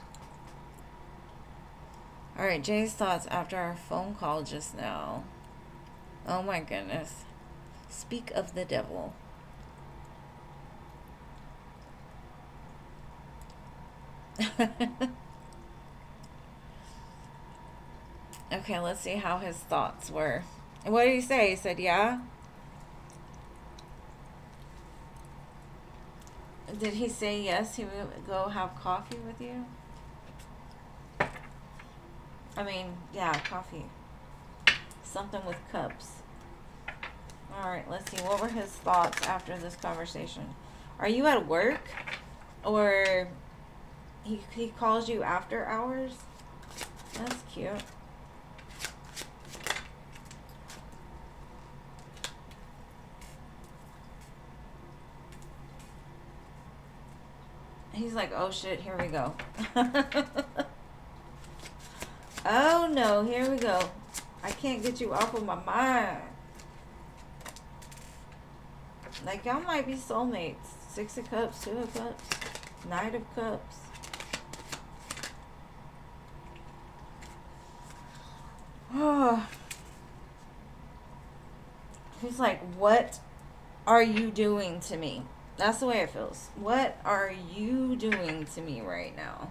Speaker 1: Alright, Jay's thoughts after our phone call just now. Oh my goodness. Speak of the devil. Okay, let's see how his thoughts were. What did he say? He said, yeah? Did he say yes, he would go have coffee with you? I mean, yeah, coffee. Something with cups. Alright, let's see. What were his thoughts after this conversation? Are you at work? Or he calls you after hours? That's cute. He's like, oh shit, here we go. Oh no, here we go. I can't get you off of my mind. Like, y'all might be soulmates. 6 of Cups, 2 of Cups, Knight of Cups. Oh. He's like, what are you doing to me? That's the way it feels. What are you doing to me right now?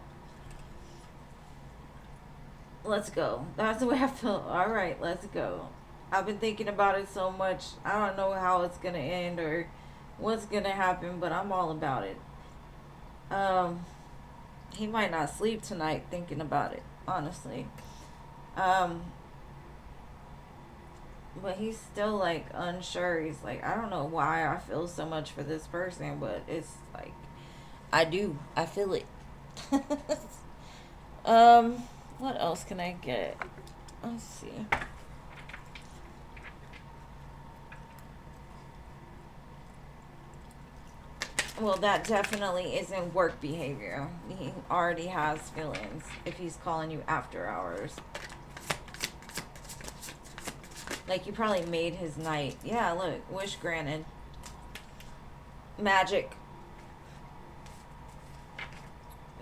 Speaker 1: Let's go. That's the way I feel. All right, let's go. I've been thinking about it so much. I don't know how it's going to end or what's going to happen, but I'm all about it. He might not sleep tonight thinking about it, honestly. But he's still like unsure. He's like, I don't know why I feel so much for this person, but it's like I do. I feel it. What else can I get? Let's see. Well, that definitely isn't work behavior. He already has feelings if he's calling you after hours. Like, you probably made his night. Yeah, look. Wish granted. Magic.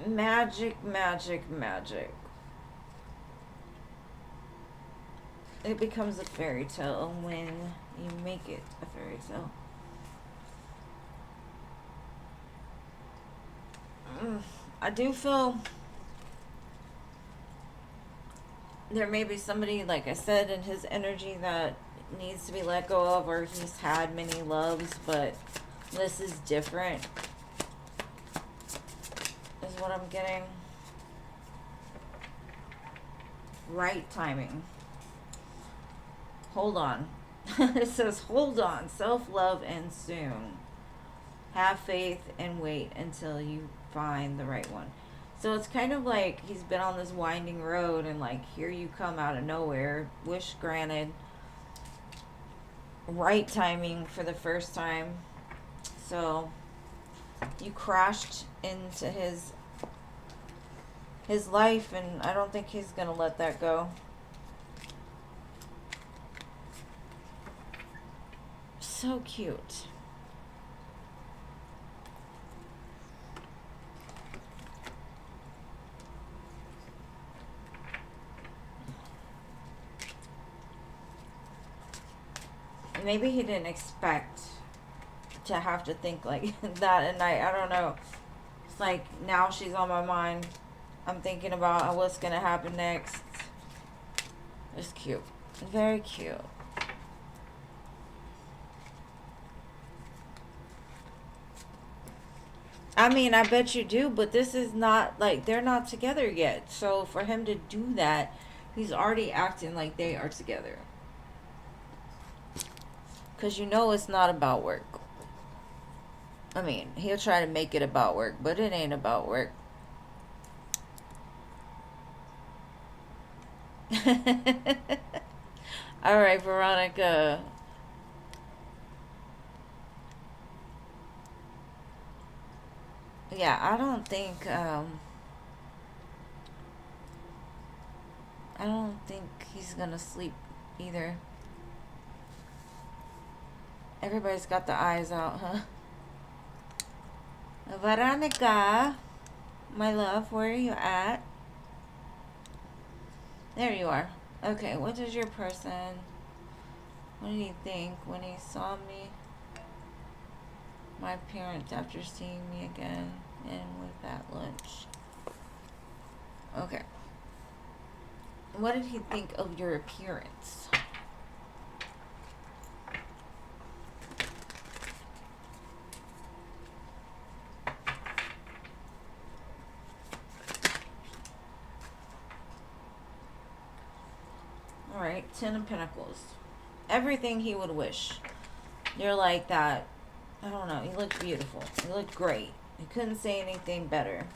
Speaker 1: Magic, magic, magic. It becomes a fairy tale when you make it a fairy tale. I do feel there may be somebody, like I said, in his energy that needs to be let go of, or he's had many loves, but this is different, is what I'm getting. Right timing. Hold on. It says, hold on. Self-love ends soon. Have faith and wait until you find the right one. So it's kind of like he's been on this winding road and like here you come out of nowhere. Wish granted. Right timing for the first time. So you crashed into his life, and I don't think he's gonna let that go. So cute. Maybe he didn't expect to have to think like that at night. I don't know. It's like now she's on my mind. I'm thinking about what's gonna happen next. It's cute. Very cute. I mean, I bet you do, but this is not, like, they're not together yet. So for him to do that, he's already acting like they are together. Because you know it's not about work. I mean, he'll try to make it about work, but it ain't about work. All right, Veronica. Yeah, I don't think he's gonna sleep either. Everybody's got the eyes out, huh? Veronica, my love, where are you at? There you are. Okay, what does your person, what did he think when he saw me? My parents after seeing me again and with that lunch. Okay. What did he think of your appearance? Ten of Pentacles. Everything he would wish. You're like that. I don't know. You look beautiful. You look great. You couldn't say anything better.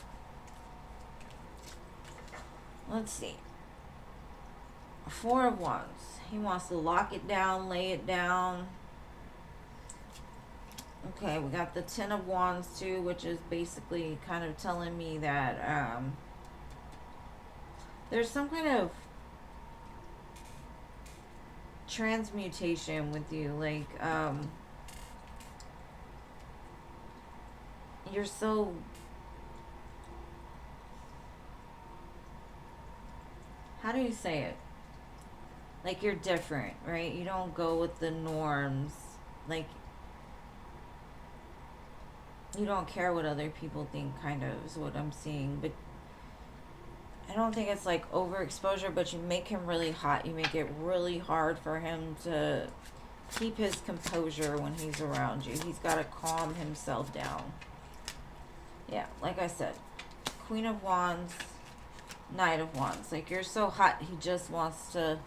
Speaker 1: Let's see. Four of Wands. He wants to lock it down, lay it down. Okay, we got the Ten of Wands too, which is basically kind of telling me that there's some kind of transmutation with you. Like, you're so... How do you say it? Like, you're different, right? You don't go with the norms. Like, you don't care what other people think, kind of, is what I'm seeing. But I don't think it's like overexposure, but you make him really hot. You make it really hard for him to keep his composure when he's around you. He's got to calm himself down. Yeah, like I said, Queen of Wands, Knight of Wands. Like, you're so hot, he just wants to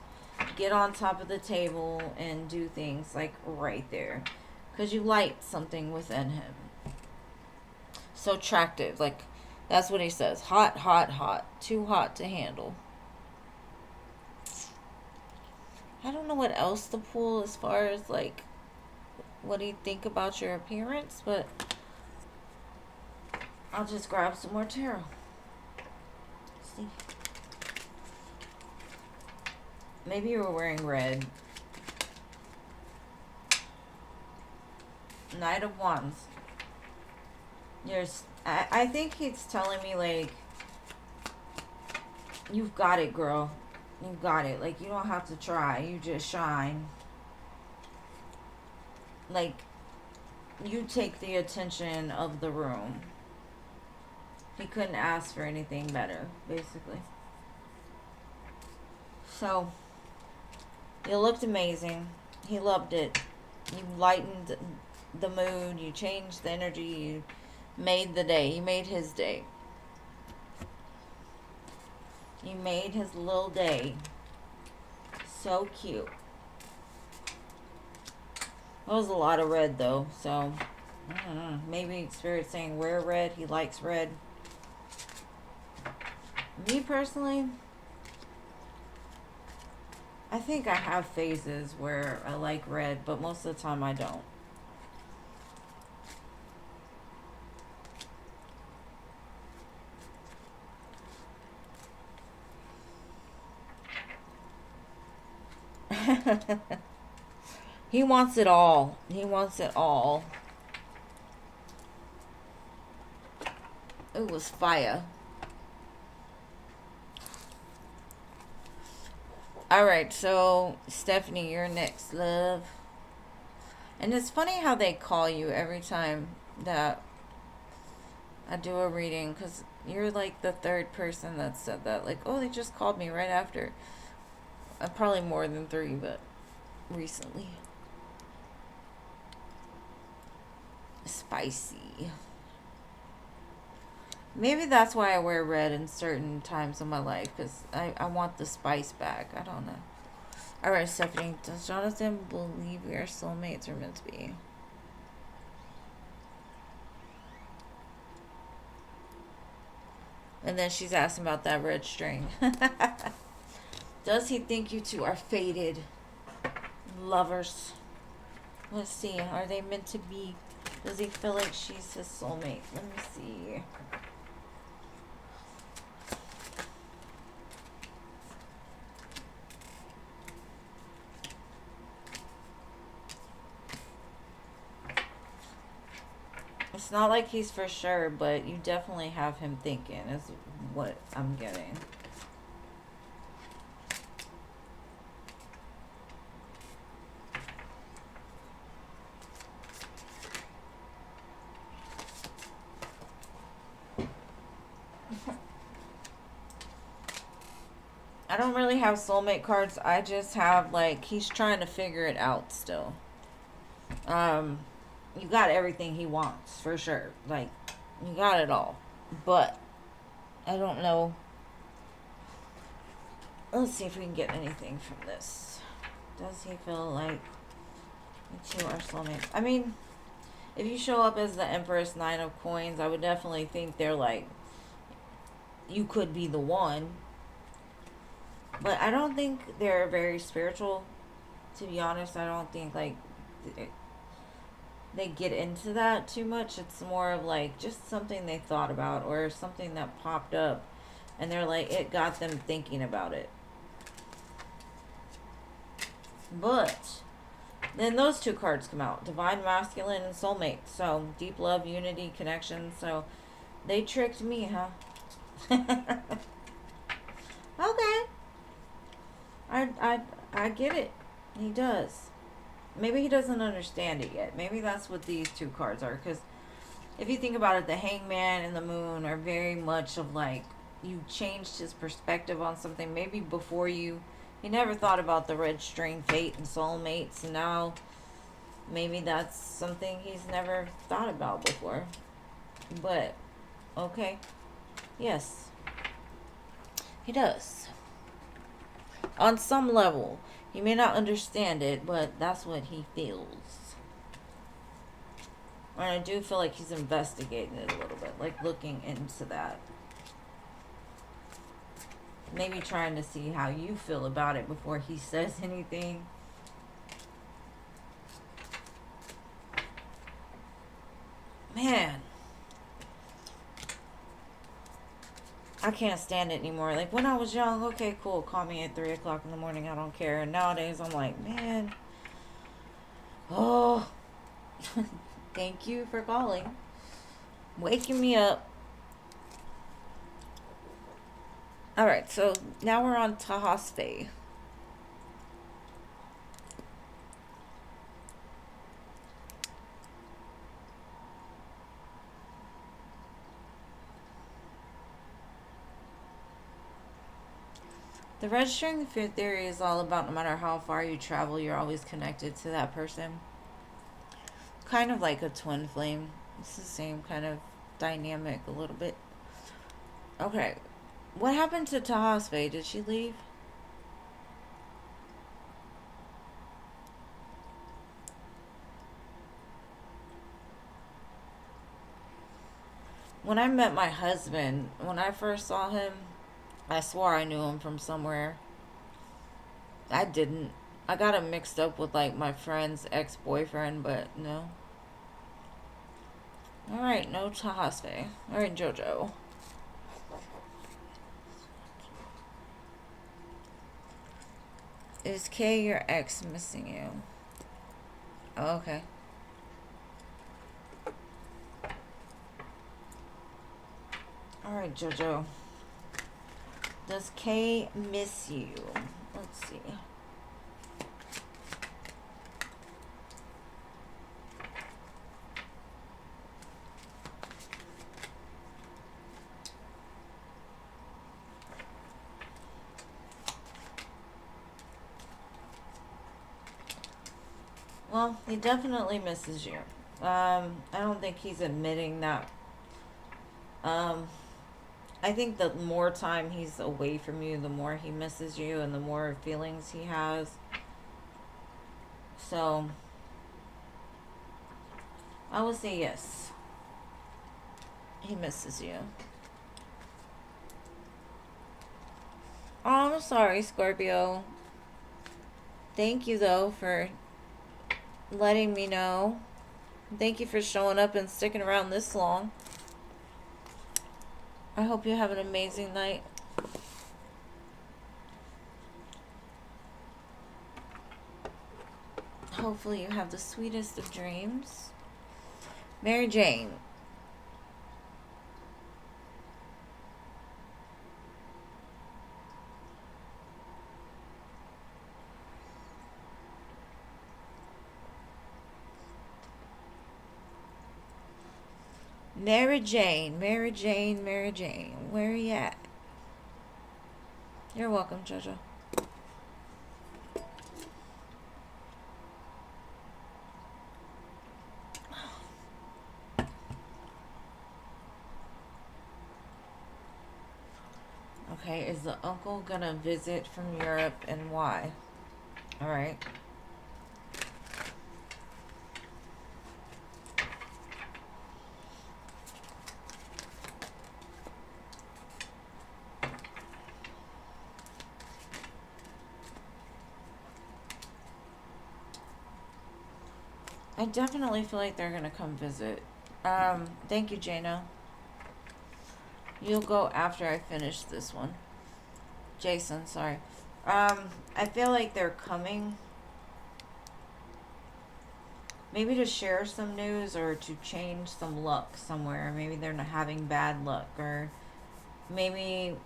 Speaker 1: get on top of the table and do things like right there. Because you light something within him. So attractive. Like, that's what he says. Hot, hot, hot. Too hot to handle. I don't know what else to pull as far as, like, what do you think about your appearance, but I'll just grab some more tarot. See? Maybe you were wearing red. Knight of Wands. I think he's telling me, like, you've got it, girl. You've got it. Like, you don't have to try. You just shine. Like, you take the attention of the room. He couldn't ask for anything better, basically. So, you looked amazing. He loved it. You lightened the mood. You changed the energy. You made the day. You made his day. You made his little day. So cute. That was a lot of red, though. So, I don't know. Maybe Spirit's saying wear red. He likes red. Me, personally, I think I have phases where I like red, but most of the time I don't. He wants it all. He wants it all. It was fire. Alright, so Stephanie, you're next, love. And it's funny how they call you every time that I do a reading, because you're like the third person that said that. Like, oh, they just called me right after. Probably more than 3, but recently. Spicy. Maybe that's why I wear red in certain times of my life, because I want the spice back. I don't know. Alright, Stephanie, does Jonathan believe we are soulmates or meant to be? And then she's asking about that red string. Does he think you two are fated lovers? Let's see. Are they meant to be? Does he feel like she's his soulmate? Let me see. It's not like he's for sure, but you definitely have him thinking, is what I'm getting. I don't really have soulmate cards. I just have, like, he's trying to figure it out still. You got everything he wants, for sure. Like, you got it all. But, I don't know. Let's see if we can get anything from this. Does he feel like you two are soulmates? I mean, if you show up as the Empress Nine of Coins, I would definitely think they're like, you could be the one. But I don't think they're very spiritual, to be honest. I don't think like they get into that too much. It's more of like just something they thought about or something that popped up and they're like, it got them thinking about it. But then those two cards come out, Divine Masculine and Soulmate. So deep love, unity, connection. So they tricked me, huh? Okay. I get it. He does. Maybe he doesn't understand it yet. Maybe that's what these two cards are. Because if you think about it, the Hangman and the Moon are very much of like, you changed his perspective on something. Maybe before he never thought about the red string, fate, and soulmates. And now maybe that's something he's never thought about before. But, okay. Yes. He does. On some level. He may not understand it, but that's what he feels. And I do feel like he's investigating it a little bit. Like looking into that. Maybe trying to see how you feel about it before he says anything. Man. I can't stand it anymore. Like when I was young, okay, cool, call me at 3 o'clock in the morning, I don't care. And nowadays I'm like, man, oh, thank you for calling, waking me up. Alright, so now we're on Tahaspe. The registering field theory is all about no matter how far you travel, you're always connected to that person. Kind of like a twin flame. It's the same kind of dynamic a little bit. Okay. What happened to Tahaspe? Did she leave? When I met my husband, when I first saw him, I swore I knew him from somewhere. I didn't. I got him mixed up with like my friend's ex-boyfriend, but no. Alright, no Tahaspe. Alright, Jojo. Is Kay your ex missing you? Oh, okay. Alright, Jojo. Does Kay miss you? Let's see. Well, he definitely misses you. I don't think he's admitting that. I think the more time he's away from you, the more he misses you and the more feelings he has. So, I would say yes. He misses you. Oh, I'm sorry, Scorpio. Thank you, though, for letting me know. Thank you for showing up and sticking around this long. I hope you have an amazing night. Hopefully you have the sweetest of dreams. Mary Jane. Mary Jane, Mary Jane, Mary Jane. Where are you at? You're welcome, Jojo. Okay, is the uncle gonna visit from Europe and why? All right. I definitely feel like they're going to come visit. Thank you, Jana. You'll go after I finish this one. Jason, sorry. I feel like they're coming. Maybe to share some news or to change some luck somewhere. Maybe they're not having bad luck, or maybe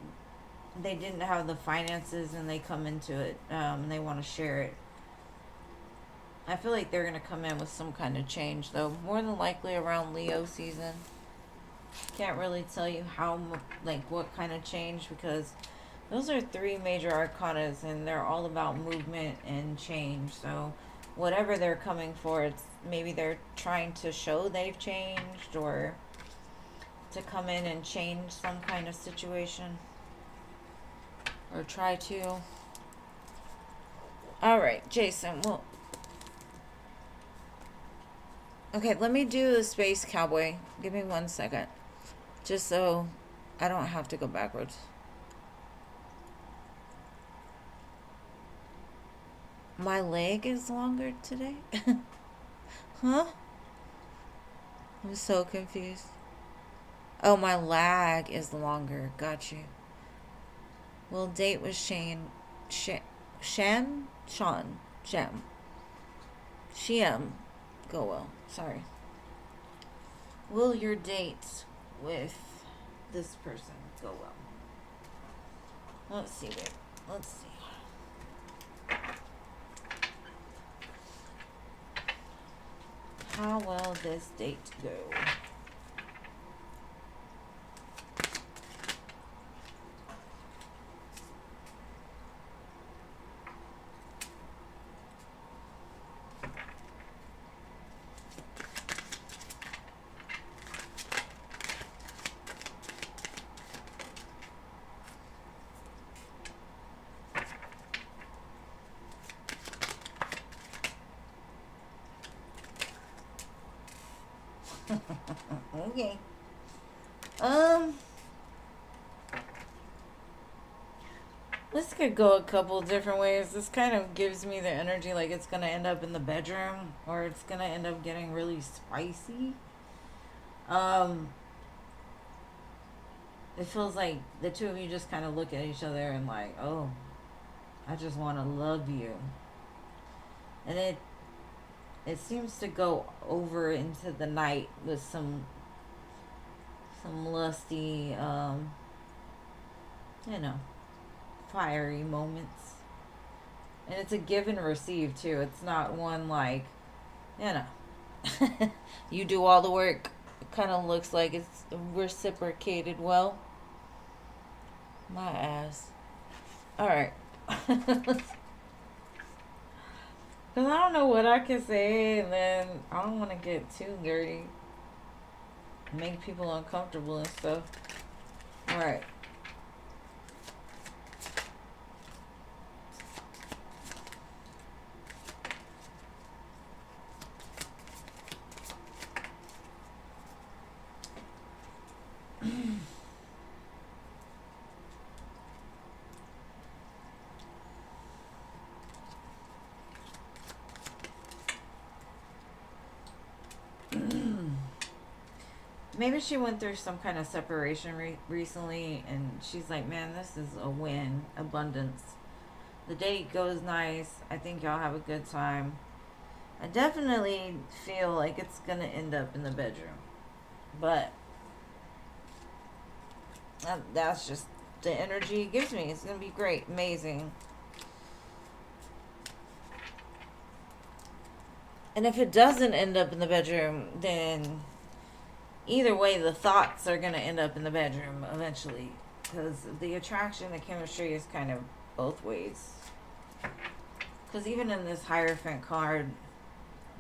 Speaker 1: they didn't have the finances and they come into it and they want to share it. I feel like they're going to come in with some kind of change, though. More than likely around Leo season. Can't really tell you how, like, what kind of change, because those are 3 major arcanas and they're all about movement and change. So whatever they're coming for, it's maybe they're trying to show they've changed, or to come in and change some kind of situation, or try to. All right, Jason. Well, okay, let me do the Space Cowboy. Give me 1 second, just so I don't have to go backwards. My leg is longer today? Huh? I'm so confused. Oh, my lag is longer. Got you. Will date with Shane. Shem? Sean. Shem. Shem. Go well. Sorry. Will your date with this person go well? Let's see, babe. Let's see. How will this date go? Okay. This could go a couple different ways. This kind of gives me the energy like it's gonna end up in the bedroom, or it's gonna end up getting really spicy. It feels like the two of you just kind of look at each other and like, oh, I just want to love you. And it seems to go over into the night with some lusty, fiery moments. And it's a give and receive too. It's not one like, you do all the work. It kind of looks like it's reciprocated well. My ass. All right. Because I don't know what I can say, and then I don't want to get too dirty, make people uncomfortable and stuff. All right. Maybe she went through some kind of separation recently, and she's like, man, this is a win. Abundance. The date goes nice. I think y'all have a good time. I definitely feel like it's going to end up in the bedroom. But that's just the energy it gives me. It's going to be great. Amazing. And if it doesn't end up in the bedroom, then either way, the thoughts are going to end up in the bedroom eventually. Because the attraction, the chemistry is kind of both ways. Because even in this Hierophant card,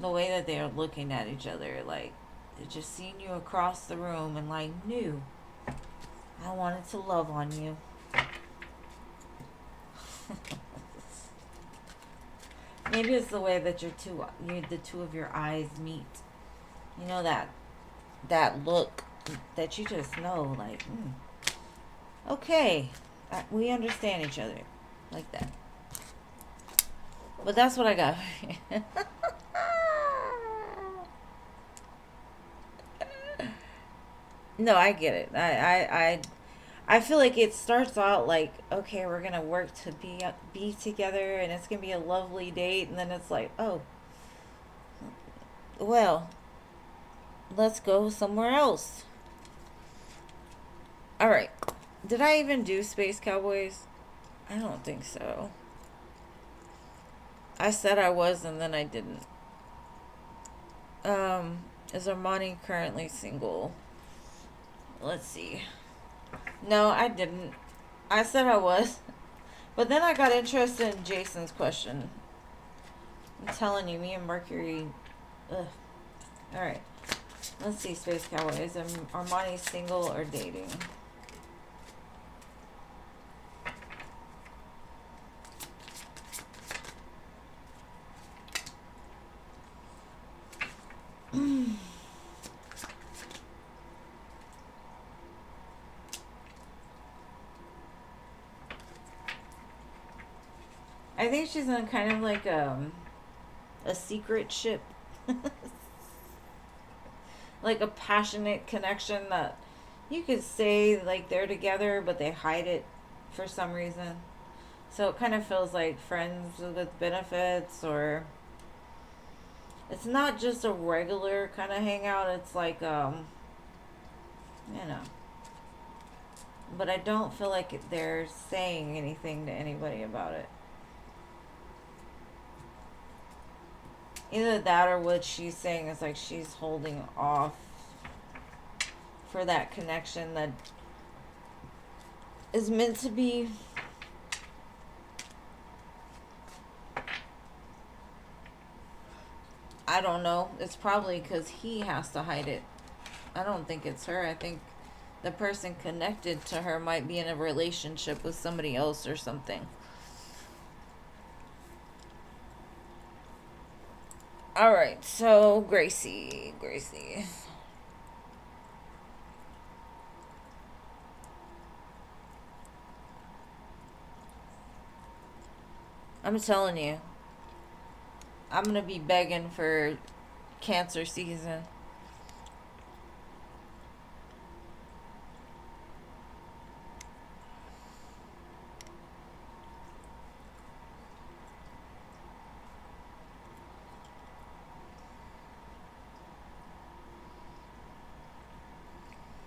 Speaker 1: the way that they are looking at each other, like, they're just seeing you across the room and like, knew I wanted to love on you. Maybe it's the way that the two of your eyes meet. You know that look that you just know, like, okay, we understand each other, like that. But that's what I got. No, I get it. I feel like it starts out like, okay, we're gonna work to be together, and it's gonna be a lovely date, and then it's like, oh, well, let's go somewhere else. All right. Did I even do Space Cowboys? I don't think so. I said I was, and then I didn't. Is Armani currently single? Let's see. No, I didn't. I said I was. But then I got interested in Jason's question. I'm telling you, me and Mercury. Ugh. Alright. Let's see, Space Cowboy. Is Armani single or dating? I think she's in kind of like a secret ship. Like a passionate connection that you could say like they're together, but they hide it for some reason. So it kind of feels like friends with benefits, or it's not just a regular kind of hangout. It's like, you know. But I don't feel like they're saying anything to anybody about it. Either that or what she's saying is like she's holding off for that connection that is meant to be. I don't know. It's probably because he has to hide it. I don't think it's her. I think the person connected to her might be in a relationship with somebody else or something. Alright, so Gracie. I'm telling you, I'm gonna be begging for Cancer season.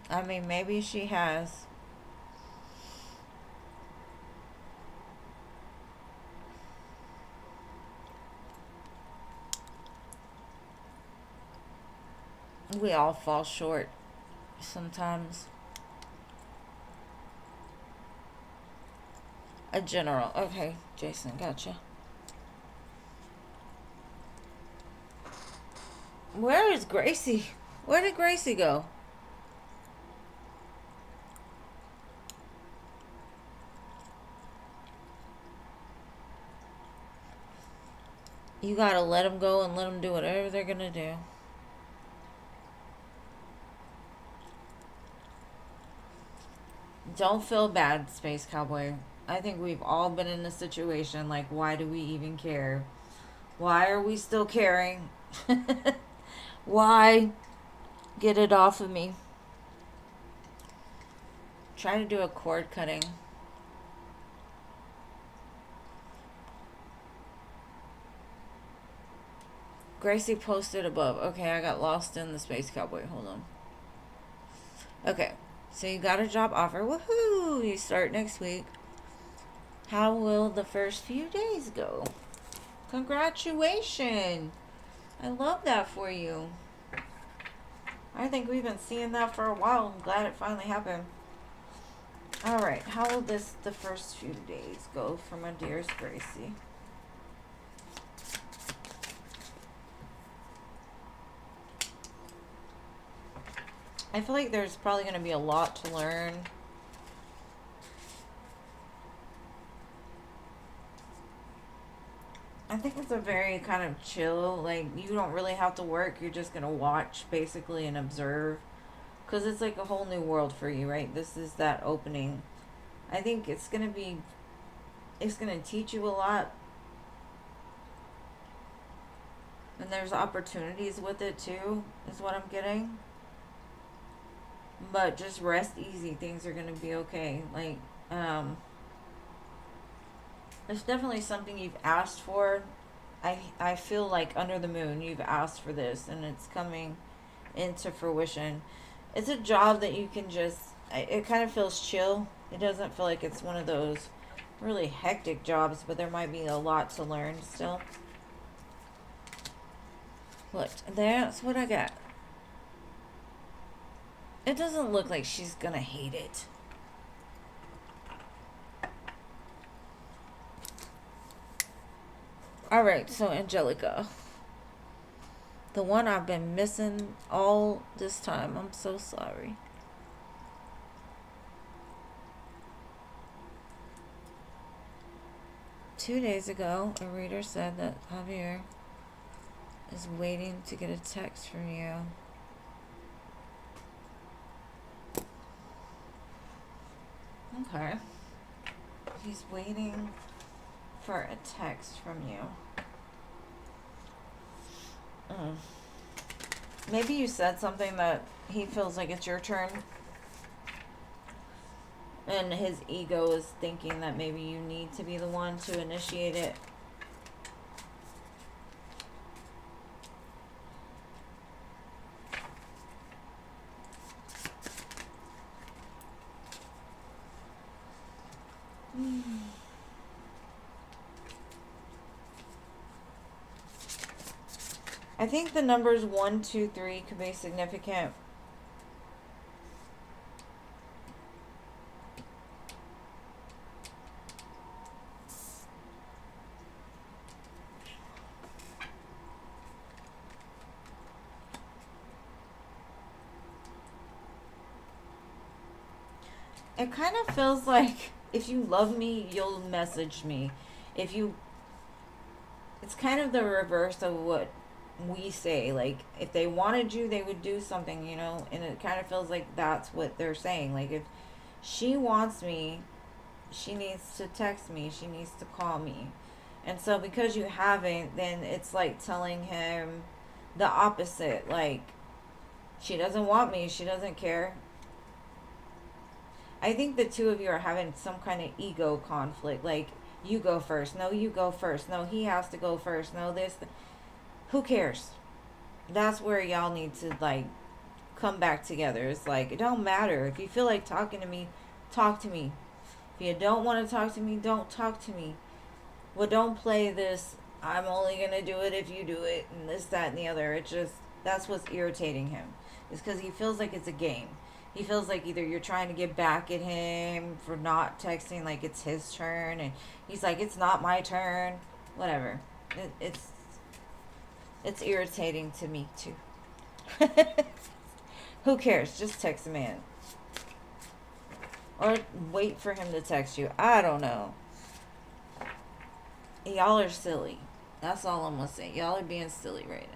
Speaker 1: I mean, maybe she has. We all fall short sometimes. A general. Okay, Jason, gotcha. Where is Gracie? Where did Gracie go? You gotta let them go and let them do whatever they're gonna do. Don't feel bad, Space Cowboy. I think we've all been in a situation like, why do we even care? Why are we still caring? Why? Get it off of me. Try to do a cord cutting. Gracie posted above. Okay, I got lost in the Space Cowboy. Hold on. Okay, so you got a job offer. Woohoo! You start next week. How will the first few days go? Congratulations! I love that for you. I think we've been seeing that for a while. I'm glad it finally happened. Alright, how will the first few days go for my dearest Gracie? I feel like there's probably going to be a lot to learn. I think it's a very kind of chill, like, you don't really have to work. You're just going to watch, basically, and observe. Because it's like a whole new world for you, right? This is that opening. I think it's going to be, it's going to teach you a lot. And there's opportunities with it, too, is what I'm getting. But just rest easy. Things are going to be okay. Like, it's definitely something you've asked for. I feel like under the moon you've asked for this and it's coming into fruition. It's a job that you can just, it kind of feels chill. It doesn't feel like it's one of those really hectic jobs, but there might be a lot to learn still. Look, that's what I got. It doesn't look like she's gonna hate it. Alright, so Angelica. The one I've been missing all this time. I'm so sorry. Two days ago, a reader said that Javier is waiting to get a text from you. Okay. He's waiting for a text from you. Maybe you said something that he feels like it's your turn. And his ego is thinking that maybe you need to be the one to initiate it. I think the numbers 1, 2, 3 could be significant. It kind of feels like if you love me, you'll message me. If you, it's kind of the reverse of what we say. Like, if they wanted you, they would do something, you know? And it kind of feels like that's what they're saying. Like, if she wants me, she needs to text me, she needs to call me. And so because you haven't, then it's like telling him the opposite. Like, she doesn't want me, she doesn't care. I think the two of you are having some kind of ego conflict. Like, you go first. No, you go first. No, he has to go first. No, this. Who cares? That's where y'all need to, like, come back together. It's like, it don't matter. If you feel like talking to me, talk to me. If you don't want to talk to me, don't talk to me. Well, don't play this, I'm only going to do it if you do it, and this, that, and the other. It just, that's what's irritating him. It's because he feels like it's a game. He feels like either you're trying to get back at him for not texting, like it's his turn, and he's like, it's not my turn. Whatever. It's irritating to me too. Who cares? Just text a man. Or wait for him to text you. I don't know. Y'all are silly. That's all I'm gonna say. Y'all are being silly right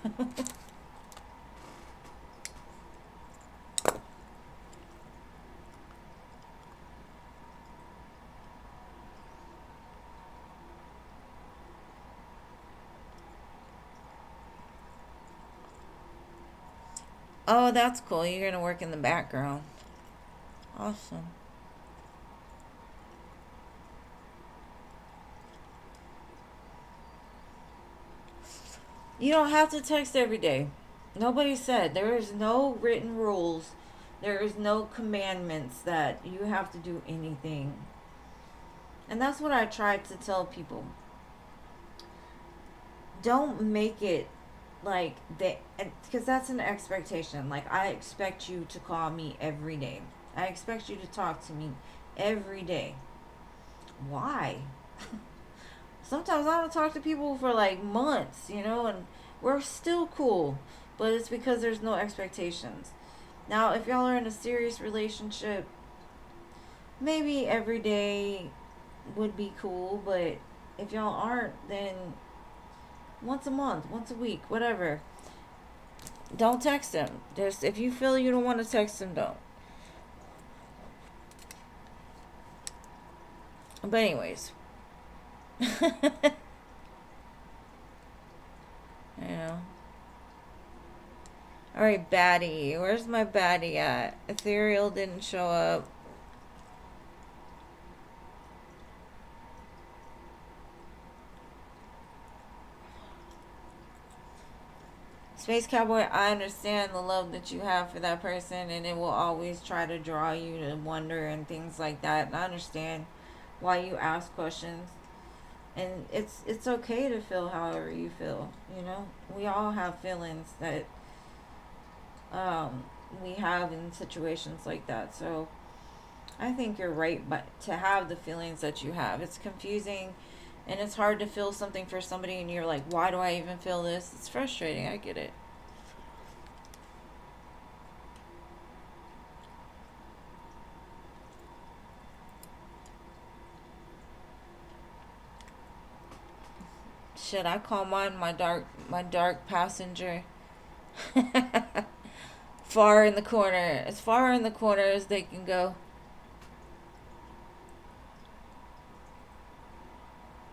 Speaker 1: now. Oh, that's cool. You're going to work in the background. Awesome. You don't have to text every day. Nobody said. There is no written rules. There is no commandments that you have to do anything. And that's what I try to tell people. Don't make it like they, because that's an expectation. Like, I expect you to call me every day. I expect you to talk to me every day. Why? Sometimes I don't talk to people for like months, you know, and we're still cool. But it's because there's no expectations. Now, if y'all are in a serious relationship, maybe every day would be cool, but If y'all aren't, then once a month, once a week, whatever. Don't text him. Just if you feel you don't want to text him, don't. But anyways, you know. All right, baddie. Where's my baddie at? Ethereal didn't show up. Space Cowboy, I understand the love that you have for that person, and it will always try to draw you to wonder and things like that. And I understand why you ask questions, and it's okay to feel however you feel. You know, we all have feelings that we have in situations like that. So I think you're right, but to have the feelings that you have, it's confusing. And it's hard to feel something for somebody, and you're like, why do I even feel this? It's frustrating. I get it. Should I call mine my dark passenger? Far in the corner. As far in the corner as they can go.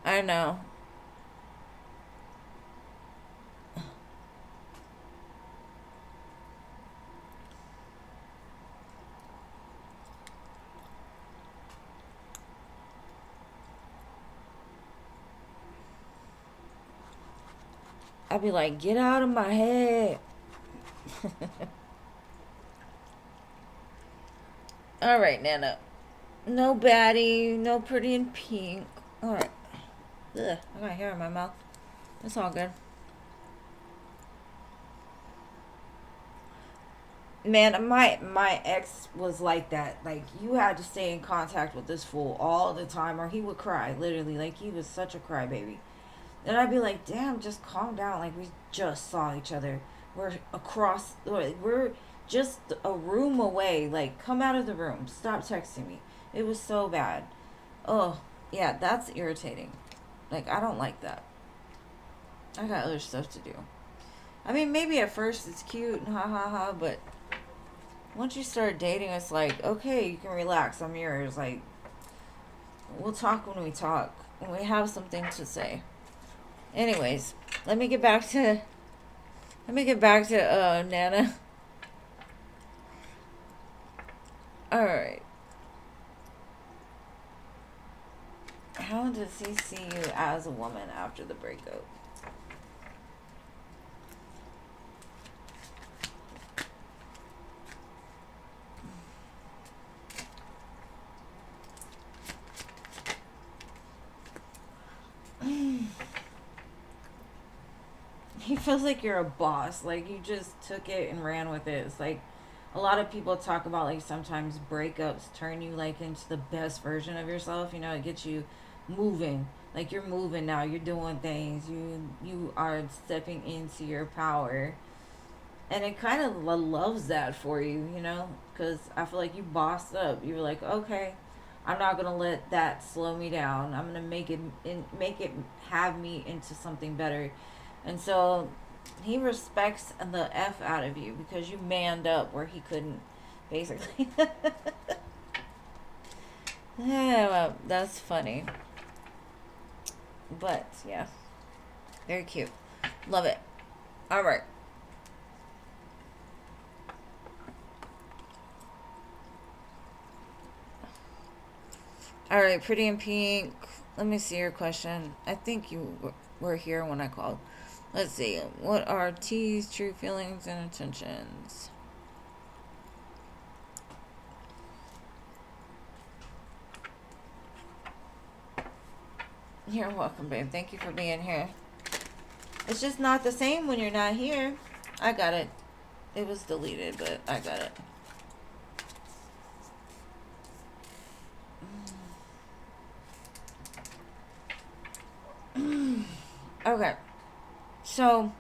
Speaker 1: I know. I'd be like, get out of my head. Alright, Nana. No baddie, no pretty in pink. Alright. Ugh, I got hair in my mouth. It's all good. Man, my ex was like that. Like, you had to stay in contact with this fool all the time, or he would cry. Literally, like, he was such a crybaby. And I'd be like, damn, just calm down. Like, we just saw each other. We're just a room away. Like, come out of the room. Stop texting me. It was so bad. Oh, yeah, that's irritating. Like, I don't like that. I got other stuff to do. I mean, maybe at first it's cute and ha ha ha, but once you start dating, it's like, okay, you can relax. I'm yours. Like, we'll talk when we talk. When we have something to say. Anyways, let me get back to Nana. Alright. How does he see you as a woman after the breakup? He feels like you're a boss. Like, you just took it and ran with it. It's like a lot of people talk about, like, sometimes breakups turn you, like, into the best version of yourself. You know, it gets you moving. Like, you're moving now. You're doing things. You are stepping into your power. And it kind of loves that for you, you know? Because I feel like you bossed up. You were like, okay, I'm not going to let that slow me down. I'm going to make it have me into something better. And so he respects the F out of you because you manned up where he couldn't, basically. Yeah, well, that's funny. But, yeah. Very cute. Love it. Alright. Alright, pretty in pink. Let me see your question. I think you were here when I called. Let's see. What are T's true feelings and intentions? You're welcome, babe. Thank you for being here. It's just not the same when you're not here. I got it. It was deleted, but I got it. Okay. So,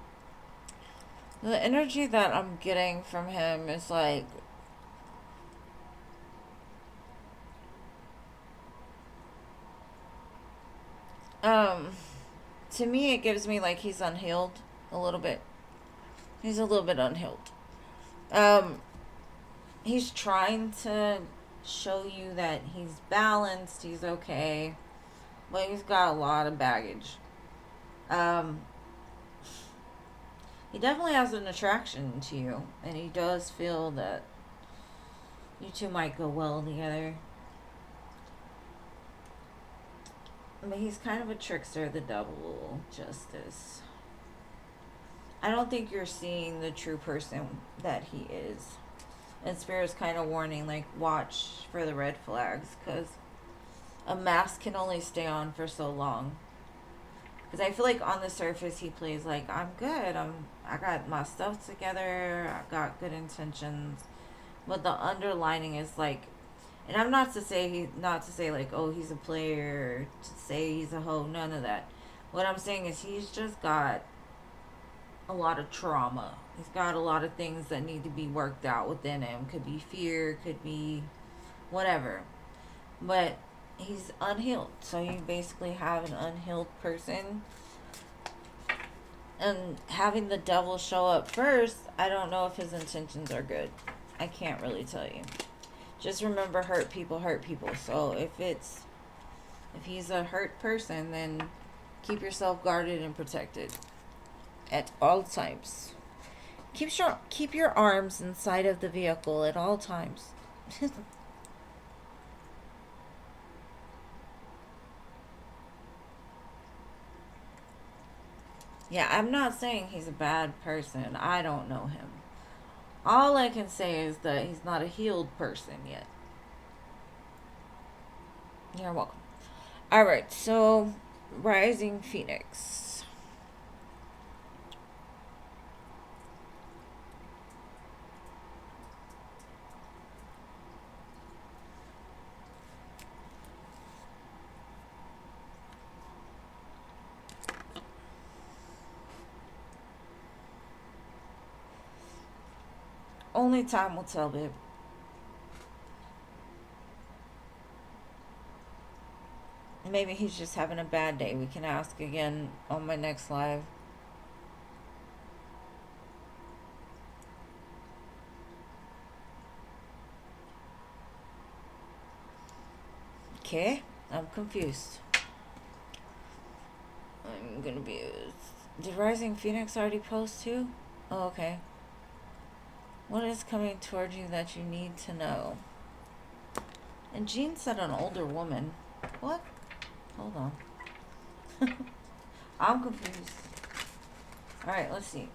Speaker 1: the energy that I'm getting from him is like, Um, to me, it gives me like he's unhealed a little bit. He's a little bit unhealed. Um, he's trying to show you that he's balanced, he's okay, but he's got a lot of baggage. Um, he definitely has an attraction to you, and he does feel that you two might go well together. But he's kind of a trickster, the double justice. I don't think you're seeing the true person that he is. And Spirit's kind of warning, like, watch for the red flags, because a mask can only stay on for so long. Because I feel like on the surface he plays like, I'm good, I got my stuff together, I got good intentions. But the underlining is like, and I'm not to say like, oh, he's a player, to say he's a hoe, none of that. What I'm saying is he's just got a lot of trauma. He's got a lot of things that need to be worked out within him. Could be fear, could be whatever. But he's unhealed. So you basically have an unhealed person. And having the devil show up first, I don't know if his intentions are good. I can't really tell you. Just remember, hurt people hurt people. So if he's a hurt person, then keep yourself guarded and protected at all times. Keep your arms inside of the vehicle at all times. Yeah, I'm not saying he's a bad person. I don't know him. All I can say is that he's not a healed person yet. You're welcome. Alright, so Rising Phoenix. Only time will tell, babe. Maybe he's just having a bad day. We can ask again on my next live. Okay, I'm confused. I'm gonna be... Did Rising Phoenix already post too? Oh, okay. What is coming towards you that you need to know? And Jean said an older woman. What? Hold on. I'm confused. Alright, let's see.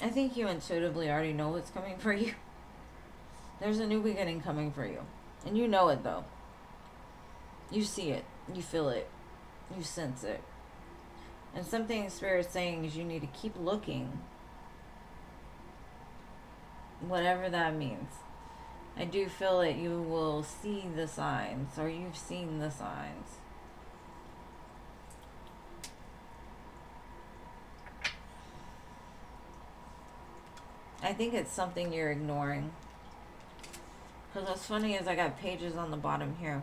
Speaker 1: I think you intuitively already know what's coming for you. There's a new beginning coming for you. And you know it, though. You see it. You feel it. You sense it. And something Spirit's saying is you need to keep looking. Whatever that means. I do feel that you will see the signs, or you've seen the signs. I think it's something you're ignoring. Because what's funny is I got pages on the bottom here.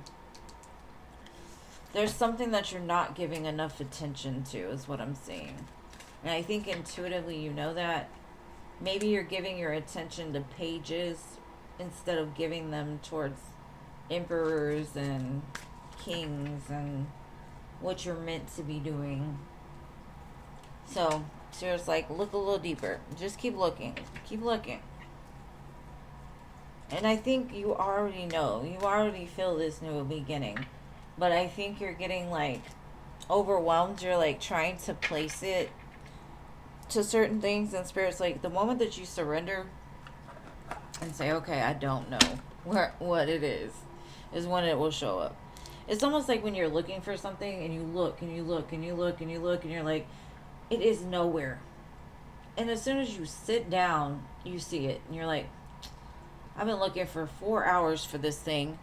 Speaker 1: There's something that you're not giving enough attention to, is what I'm seeing. And I think intuitively you know that. Maybe you're giving your attention to pages instead of giving them towards emperors and kings and what you're meant to be doing. So it's like, look a little deeper. Just keep looking. Keep looking. And I think you already know. You already feel this new beginning. But I think you're getting, like, overwhelmed. You're, like, trying to place it to certain things. And Spirit's like, the moment that you surrender and say, okay, I don't know what it is when it will show up. It's almost like when you're looking for something and you look and you look and you look and you look and you're like, it is nowhere. And as soon as you sit down, you see it. And you're like, I've been looking for 4 hours for this thing.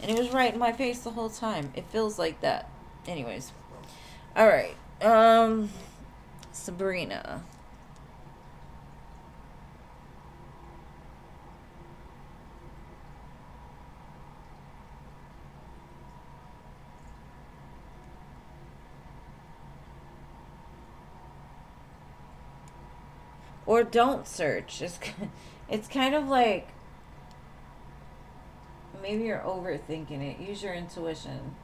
Speaker 1: And it was right in my face the whole time. It feels like that. Anyways. Alright. Sabrina. Or don't search. It's kind of like maybe you're overthinking it. Use your intuition.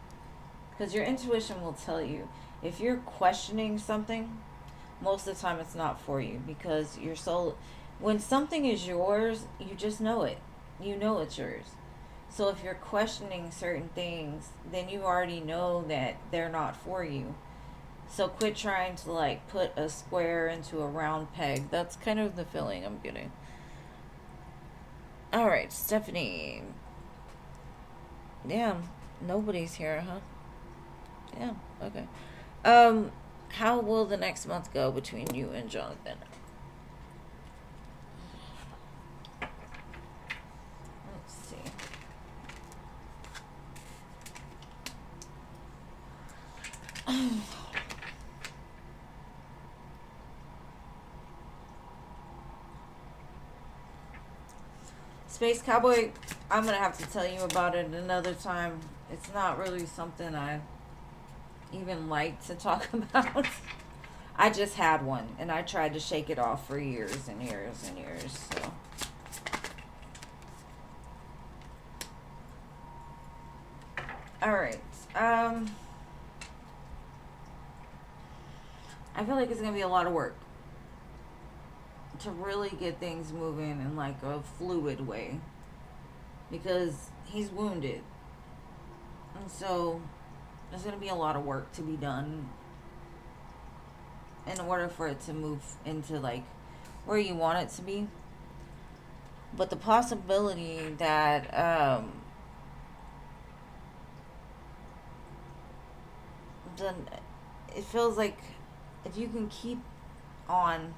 Speaker 1: Because your intuition will tell you. If you're questioning something, most of the time it's not for you. Because your soul, when something is yours, you just know it. You know it's yours. So if you're questioning certain things, then you already know that they're not for you. So quit trying to like put a square into a round peg. That's kind of the feeling I'm getting. All right, Stephanie. Yeah, nobody's here, huh? Yeah, okay. How will the next month go between you and Jonathan? Let's see. Space Cowboy, I'm gonna have to tell you about it another time. It's not really something I even like to talk about. I just had one and I tried to shake it off for years and years and years. So all right. I feel like it's gonna be a lot of work to really get things moving in like a fluid way because he's wounded, and so there's gonna be a lot of work to be done in order for it to move into like where you want it to be. But the possibility that then it feels like if you can keep on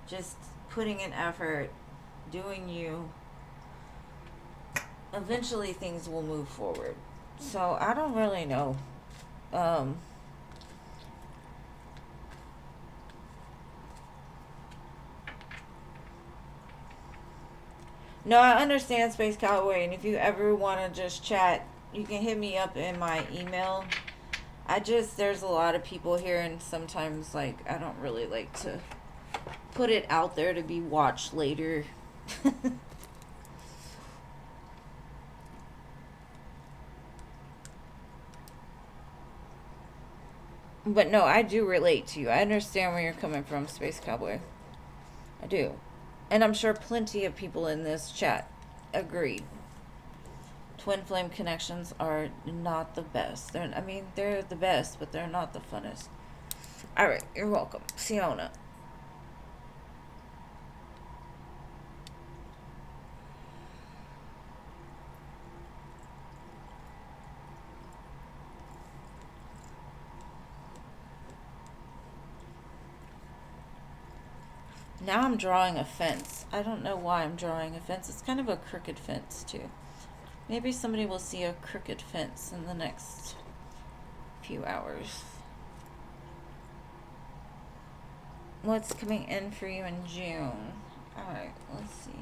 Speaker 1: just putting in effort, doing you, eventually things will move forward. So I don't really know. Um, no, I understand Space Cowboy, and if you ever want to just chat, you can hit me up in my email. There's a lot of people here, and sometimes, like, I don't really like to put it out there to be watched later. But no, I do relate to you. I understand where you're coming from, Space Cowboy. I do. And I'm sure plenty of people in this chat agree. Twin flame connections are not the best. They're the best, but they're not the funnest. Alright, you're welcome. Siona. Now I'm drawing a fence. I don't know why I'm drawing a fence. It's kind of a crooked fence, too. Maybe somebody will see a crooked fence in the next few hours. What's coming in for you in June? Alright, let's see.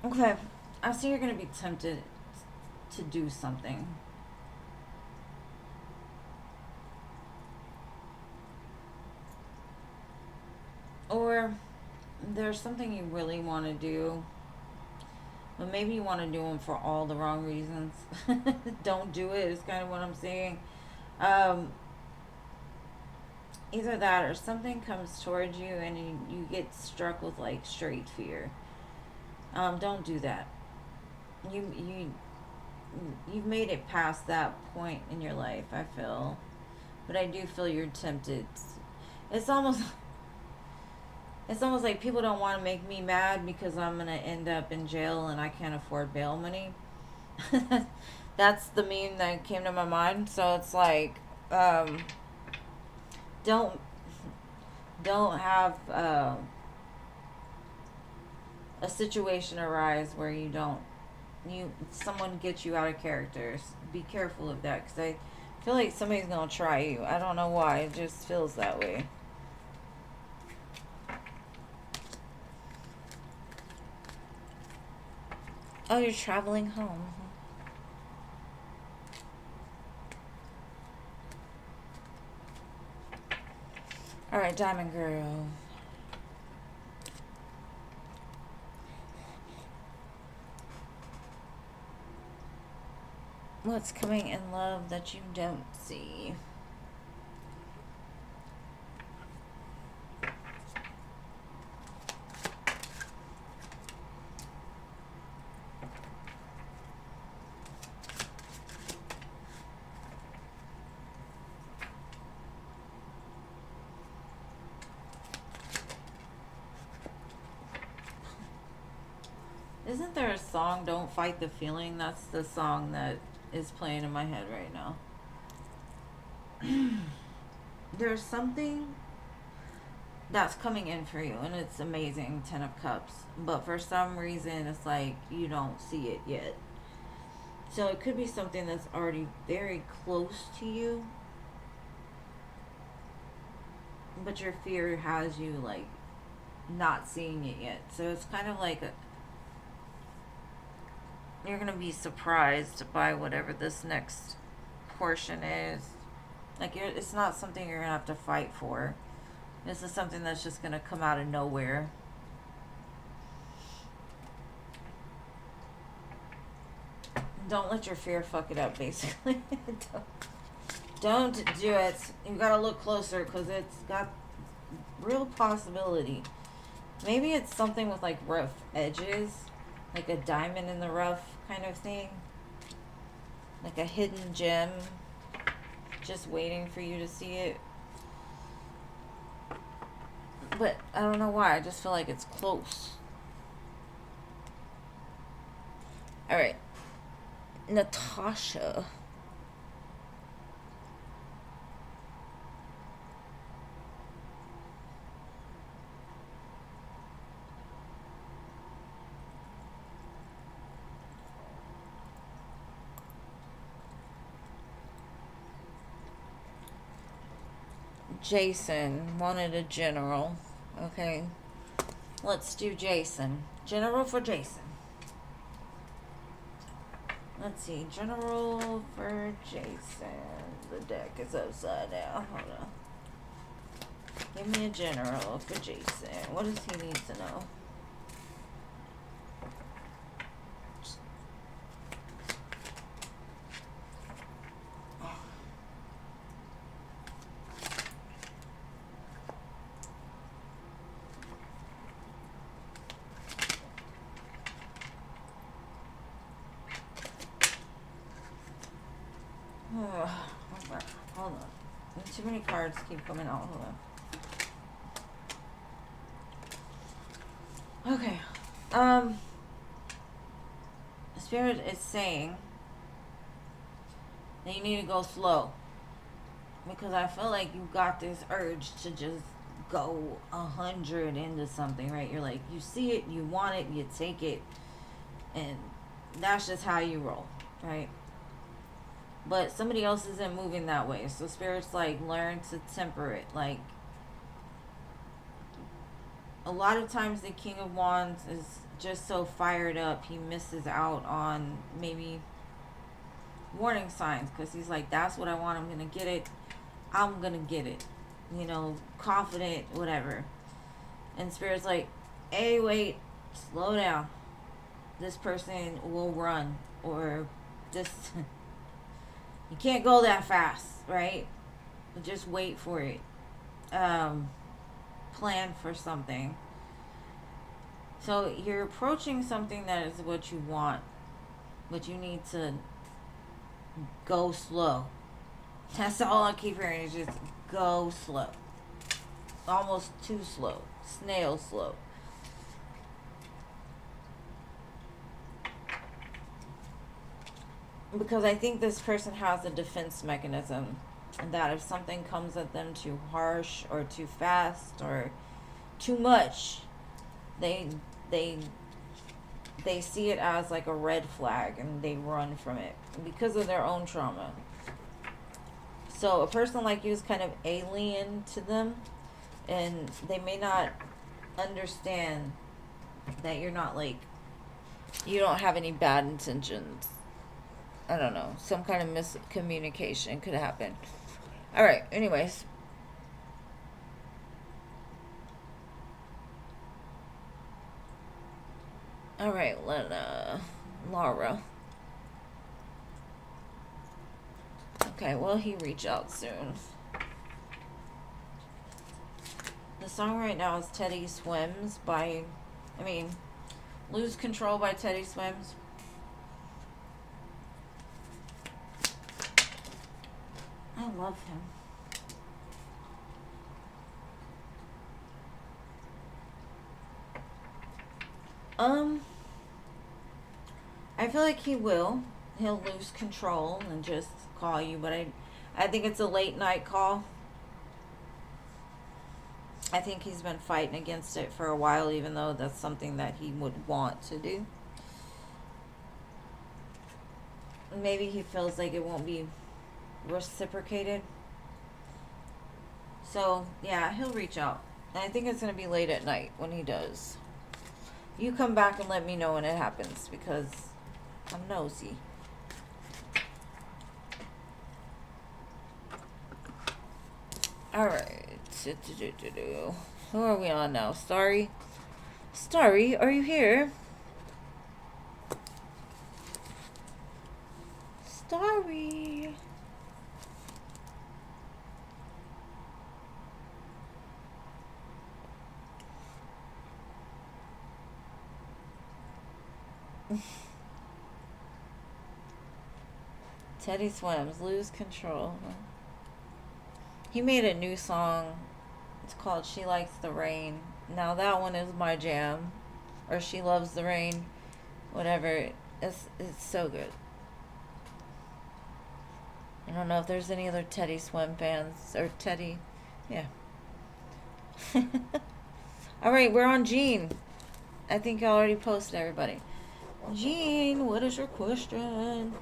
Speaker 1: Okay, I see you're going to be tempted to do something. Or there's something you really want to do, but maybe you want to do them for all the wrong reasons. Don't do it is kind of what I'm saying. Either that or something comes towards you and you get struck with like straight fear. Don't do that. you you've made it past that point in your life, I feel. But I do feel you're tempted. It's almost it's almost like people don't want to make me mad because I'm gonna end up in jail and I can't afford bail money. That's the meme that came to my mind. So it's like, um, don't don't have a situation arise where someone gets you out of characters. Be careful of that, because I feel like somebody's gonna try you. I don't know why. It just feels that way. Oh, you're traveling home. All right, Diamond Girl. What's coming in love that you don't see? Isn't there a song, Don't Fight the Feeling? That's the song that is playing in my head right now. There's something that's coming in for you, and it's amazing, 10 of Cups. But for some reason, it's like you don't see it yet. So it could be something that's already very close to you, but your fear has you, like, not seeing it yet. So it's kind of like you're going to be surprised by whatever this next portion is. Like, it's not something you're going to have to fight for. This is something that's just going to come out of nowhere. Don't let your fear fuck it up, basically. don't do it. You got to look closer, because it's got real possibility. Maybe it's something with, like, rough edges. Like a diamond in the rough kind of thing. Like a hidden gem. Just waiting for you to see it. But I don't know why. I just feel like it's close. Alright. Natasha. Jason wanted a general. Okay. Let's do Jason. General for Jason. Let's see. General for Jason. The deck is upside down. Hold on. Give me a general for Jason. What does he need to know? Hold on. Too many cards keep coming out. Hold on. Okay. Spirit is saying that you need to go slow, because I feel like you got this urge to just go 100 into something, right? You're like, you see it, you want it, you take it, and that's just how you roll, right? But somebody else isn't moving that way. So Spirit's like, learn to temper it. Like, a lot of times the King of Wands is just so fired up, he misses out on maybe warning signs. Because he's like, that's what I want, I'm going to get it. I'm going to get it. You know, confident, whatever. And Spirit's like, hey, wait, slow down. This person will run. Or this... You can't go that fast, right? Just wait for it. Plan for something. So you're approaching something that is what you want. but you need to go slow. That's all I keep hearing is just go slow. Almost too slow. Snail slow. Because I think this person has a defense mechanism that if something comes at them too harsh or too fast or too much, they they they see it as like a red flag and they run from it because of their own trauma. So a person like you is kind of alien to them, and they may not understand that you're not like, you don't have any bad intentions. I don't know. Some kind of miscommunication could happen. Alright, anyways. Alright, Laura. Okay, will he reach out soon? The song right now is Teddy Swims by, Lose Control by Teddy Swims. I love him. I feel like he'll lose control and just call you, but I think it's a late night call. I think he's been fighting against it for a while, even though that's something that he would want to do. Maybe he feels like it won't be reciprocated. So, yeah, he'll reach out. And I think it's going to be late at night when he does. You come back and let me know when it happens, because I'm nosy. Alright. Who are we on now? Starry? Starry, are you here? Starry. Teddy Swims, Lose Control. He made a new song. It's called She Likes the Rain. Now that one is my jam. Or She Loves the Rain. Whatever. It's so good. I don't know if there's any other Teddy Swim fans. Or Teddy. Yeah. Alright, we're on Jean. I think I already posted everybody. Jean, what is your question?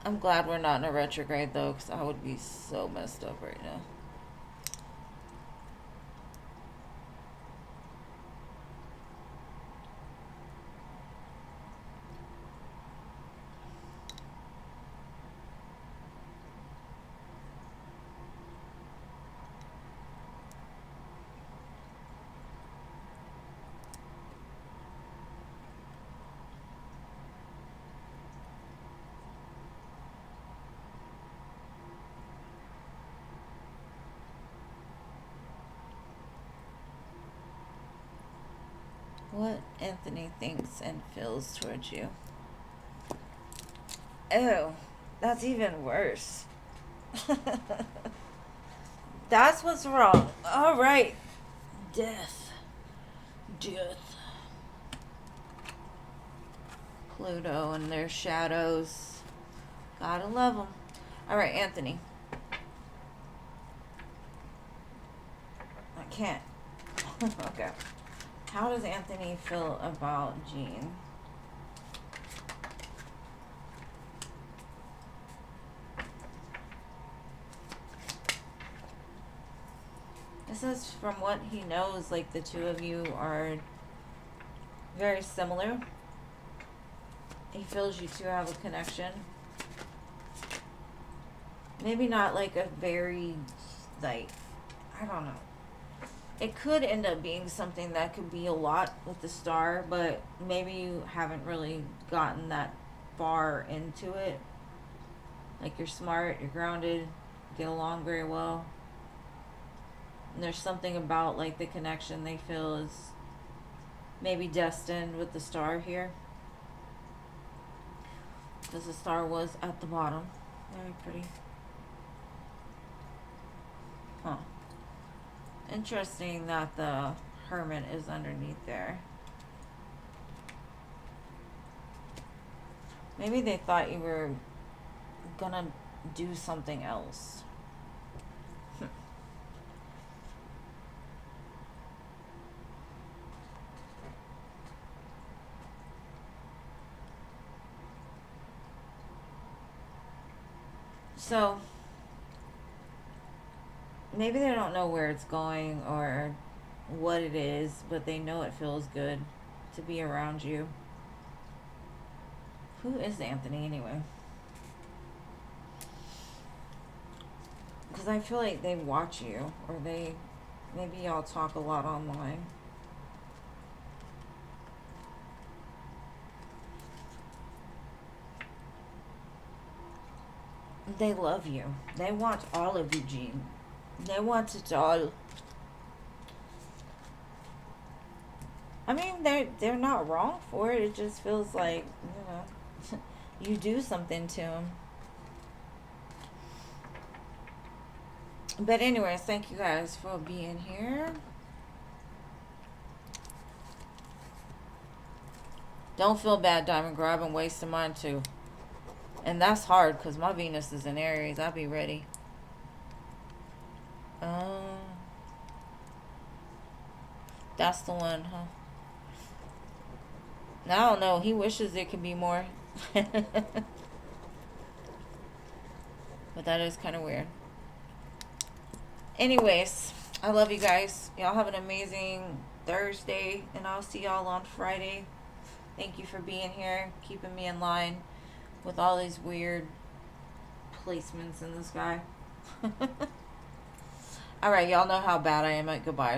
Speaker 1: I'm glad we're not in a retrograde, though, because I would be so messed up right now. What Anthony thinks and feels towards you. Oh, that's even worse. That's what's wrong. Alright. Death. Pluto and their shadows. Gotta love them. Alright, Anthony. I can't. Okay. How does Anthony feel about Jean? This is from what he knows, like the two of you are very similar. He feels you two have a connection. Maybe not like a very, like, I don't know. It could end up being something that could be a lot with the star, but maybe you haven't really gotten that far into it. Like, you're smart, you're grounded, get along very well. And there's something about, like, the connection they feel is Maybe destined with the star here. Because the star was at the bottom. Very pretty. Huh. Interesting that the Hermit is underneath there. Maybe they thought you were gonna do something else. So, maybe they don't know where it's going or what it is, but they know it feels good to be around you. Who is Anthony anyway? Because I feel like they watch you, or maybe y'all talk a lot online. They love you. They want all of you, Jean. They want it all. I mean, they're not wrong for it. It just feels like, you do something to them. But anyways, thank you guys for being here. Don't feel bad, Diamond Girl. I've been wasting mine too. And that's hard because my Venus is in Aries. I'll be ready. That's the one, huh? I don't know. He wishes it could be more. But that is kind of weird. Anyways, I love you guys. Y'all have an amazing Thursday. And I'll see y'all on Friday. Thank you for being here. Keeping me in line with all these weird placements in the sky. Alright, y'all know how bad I am at goodbye.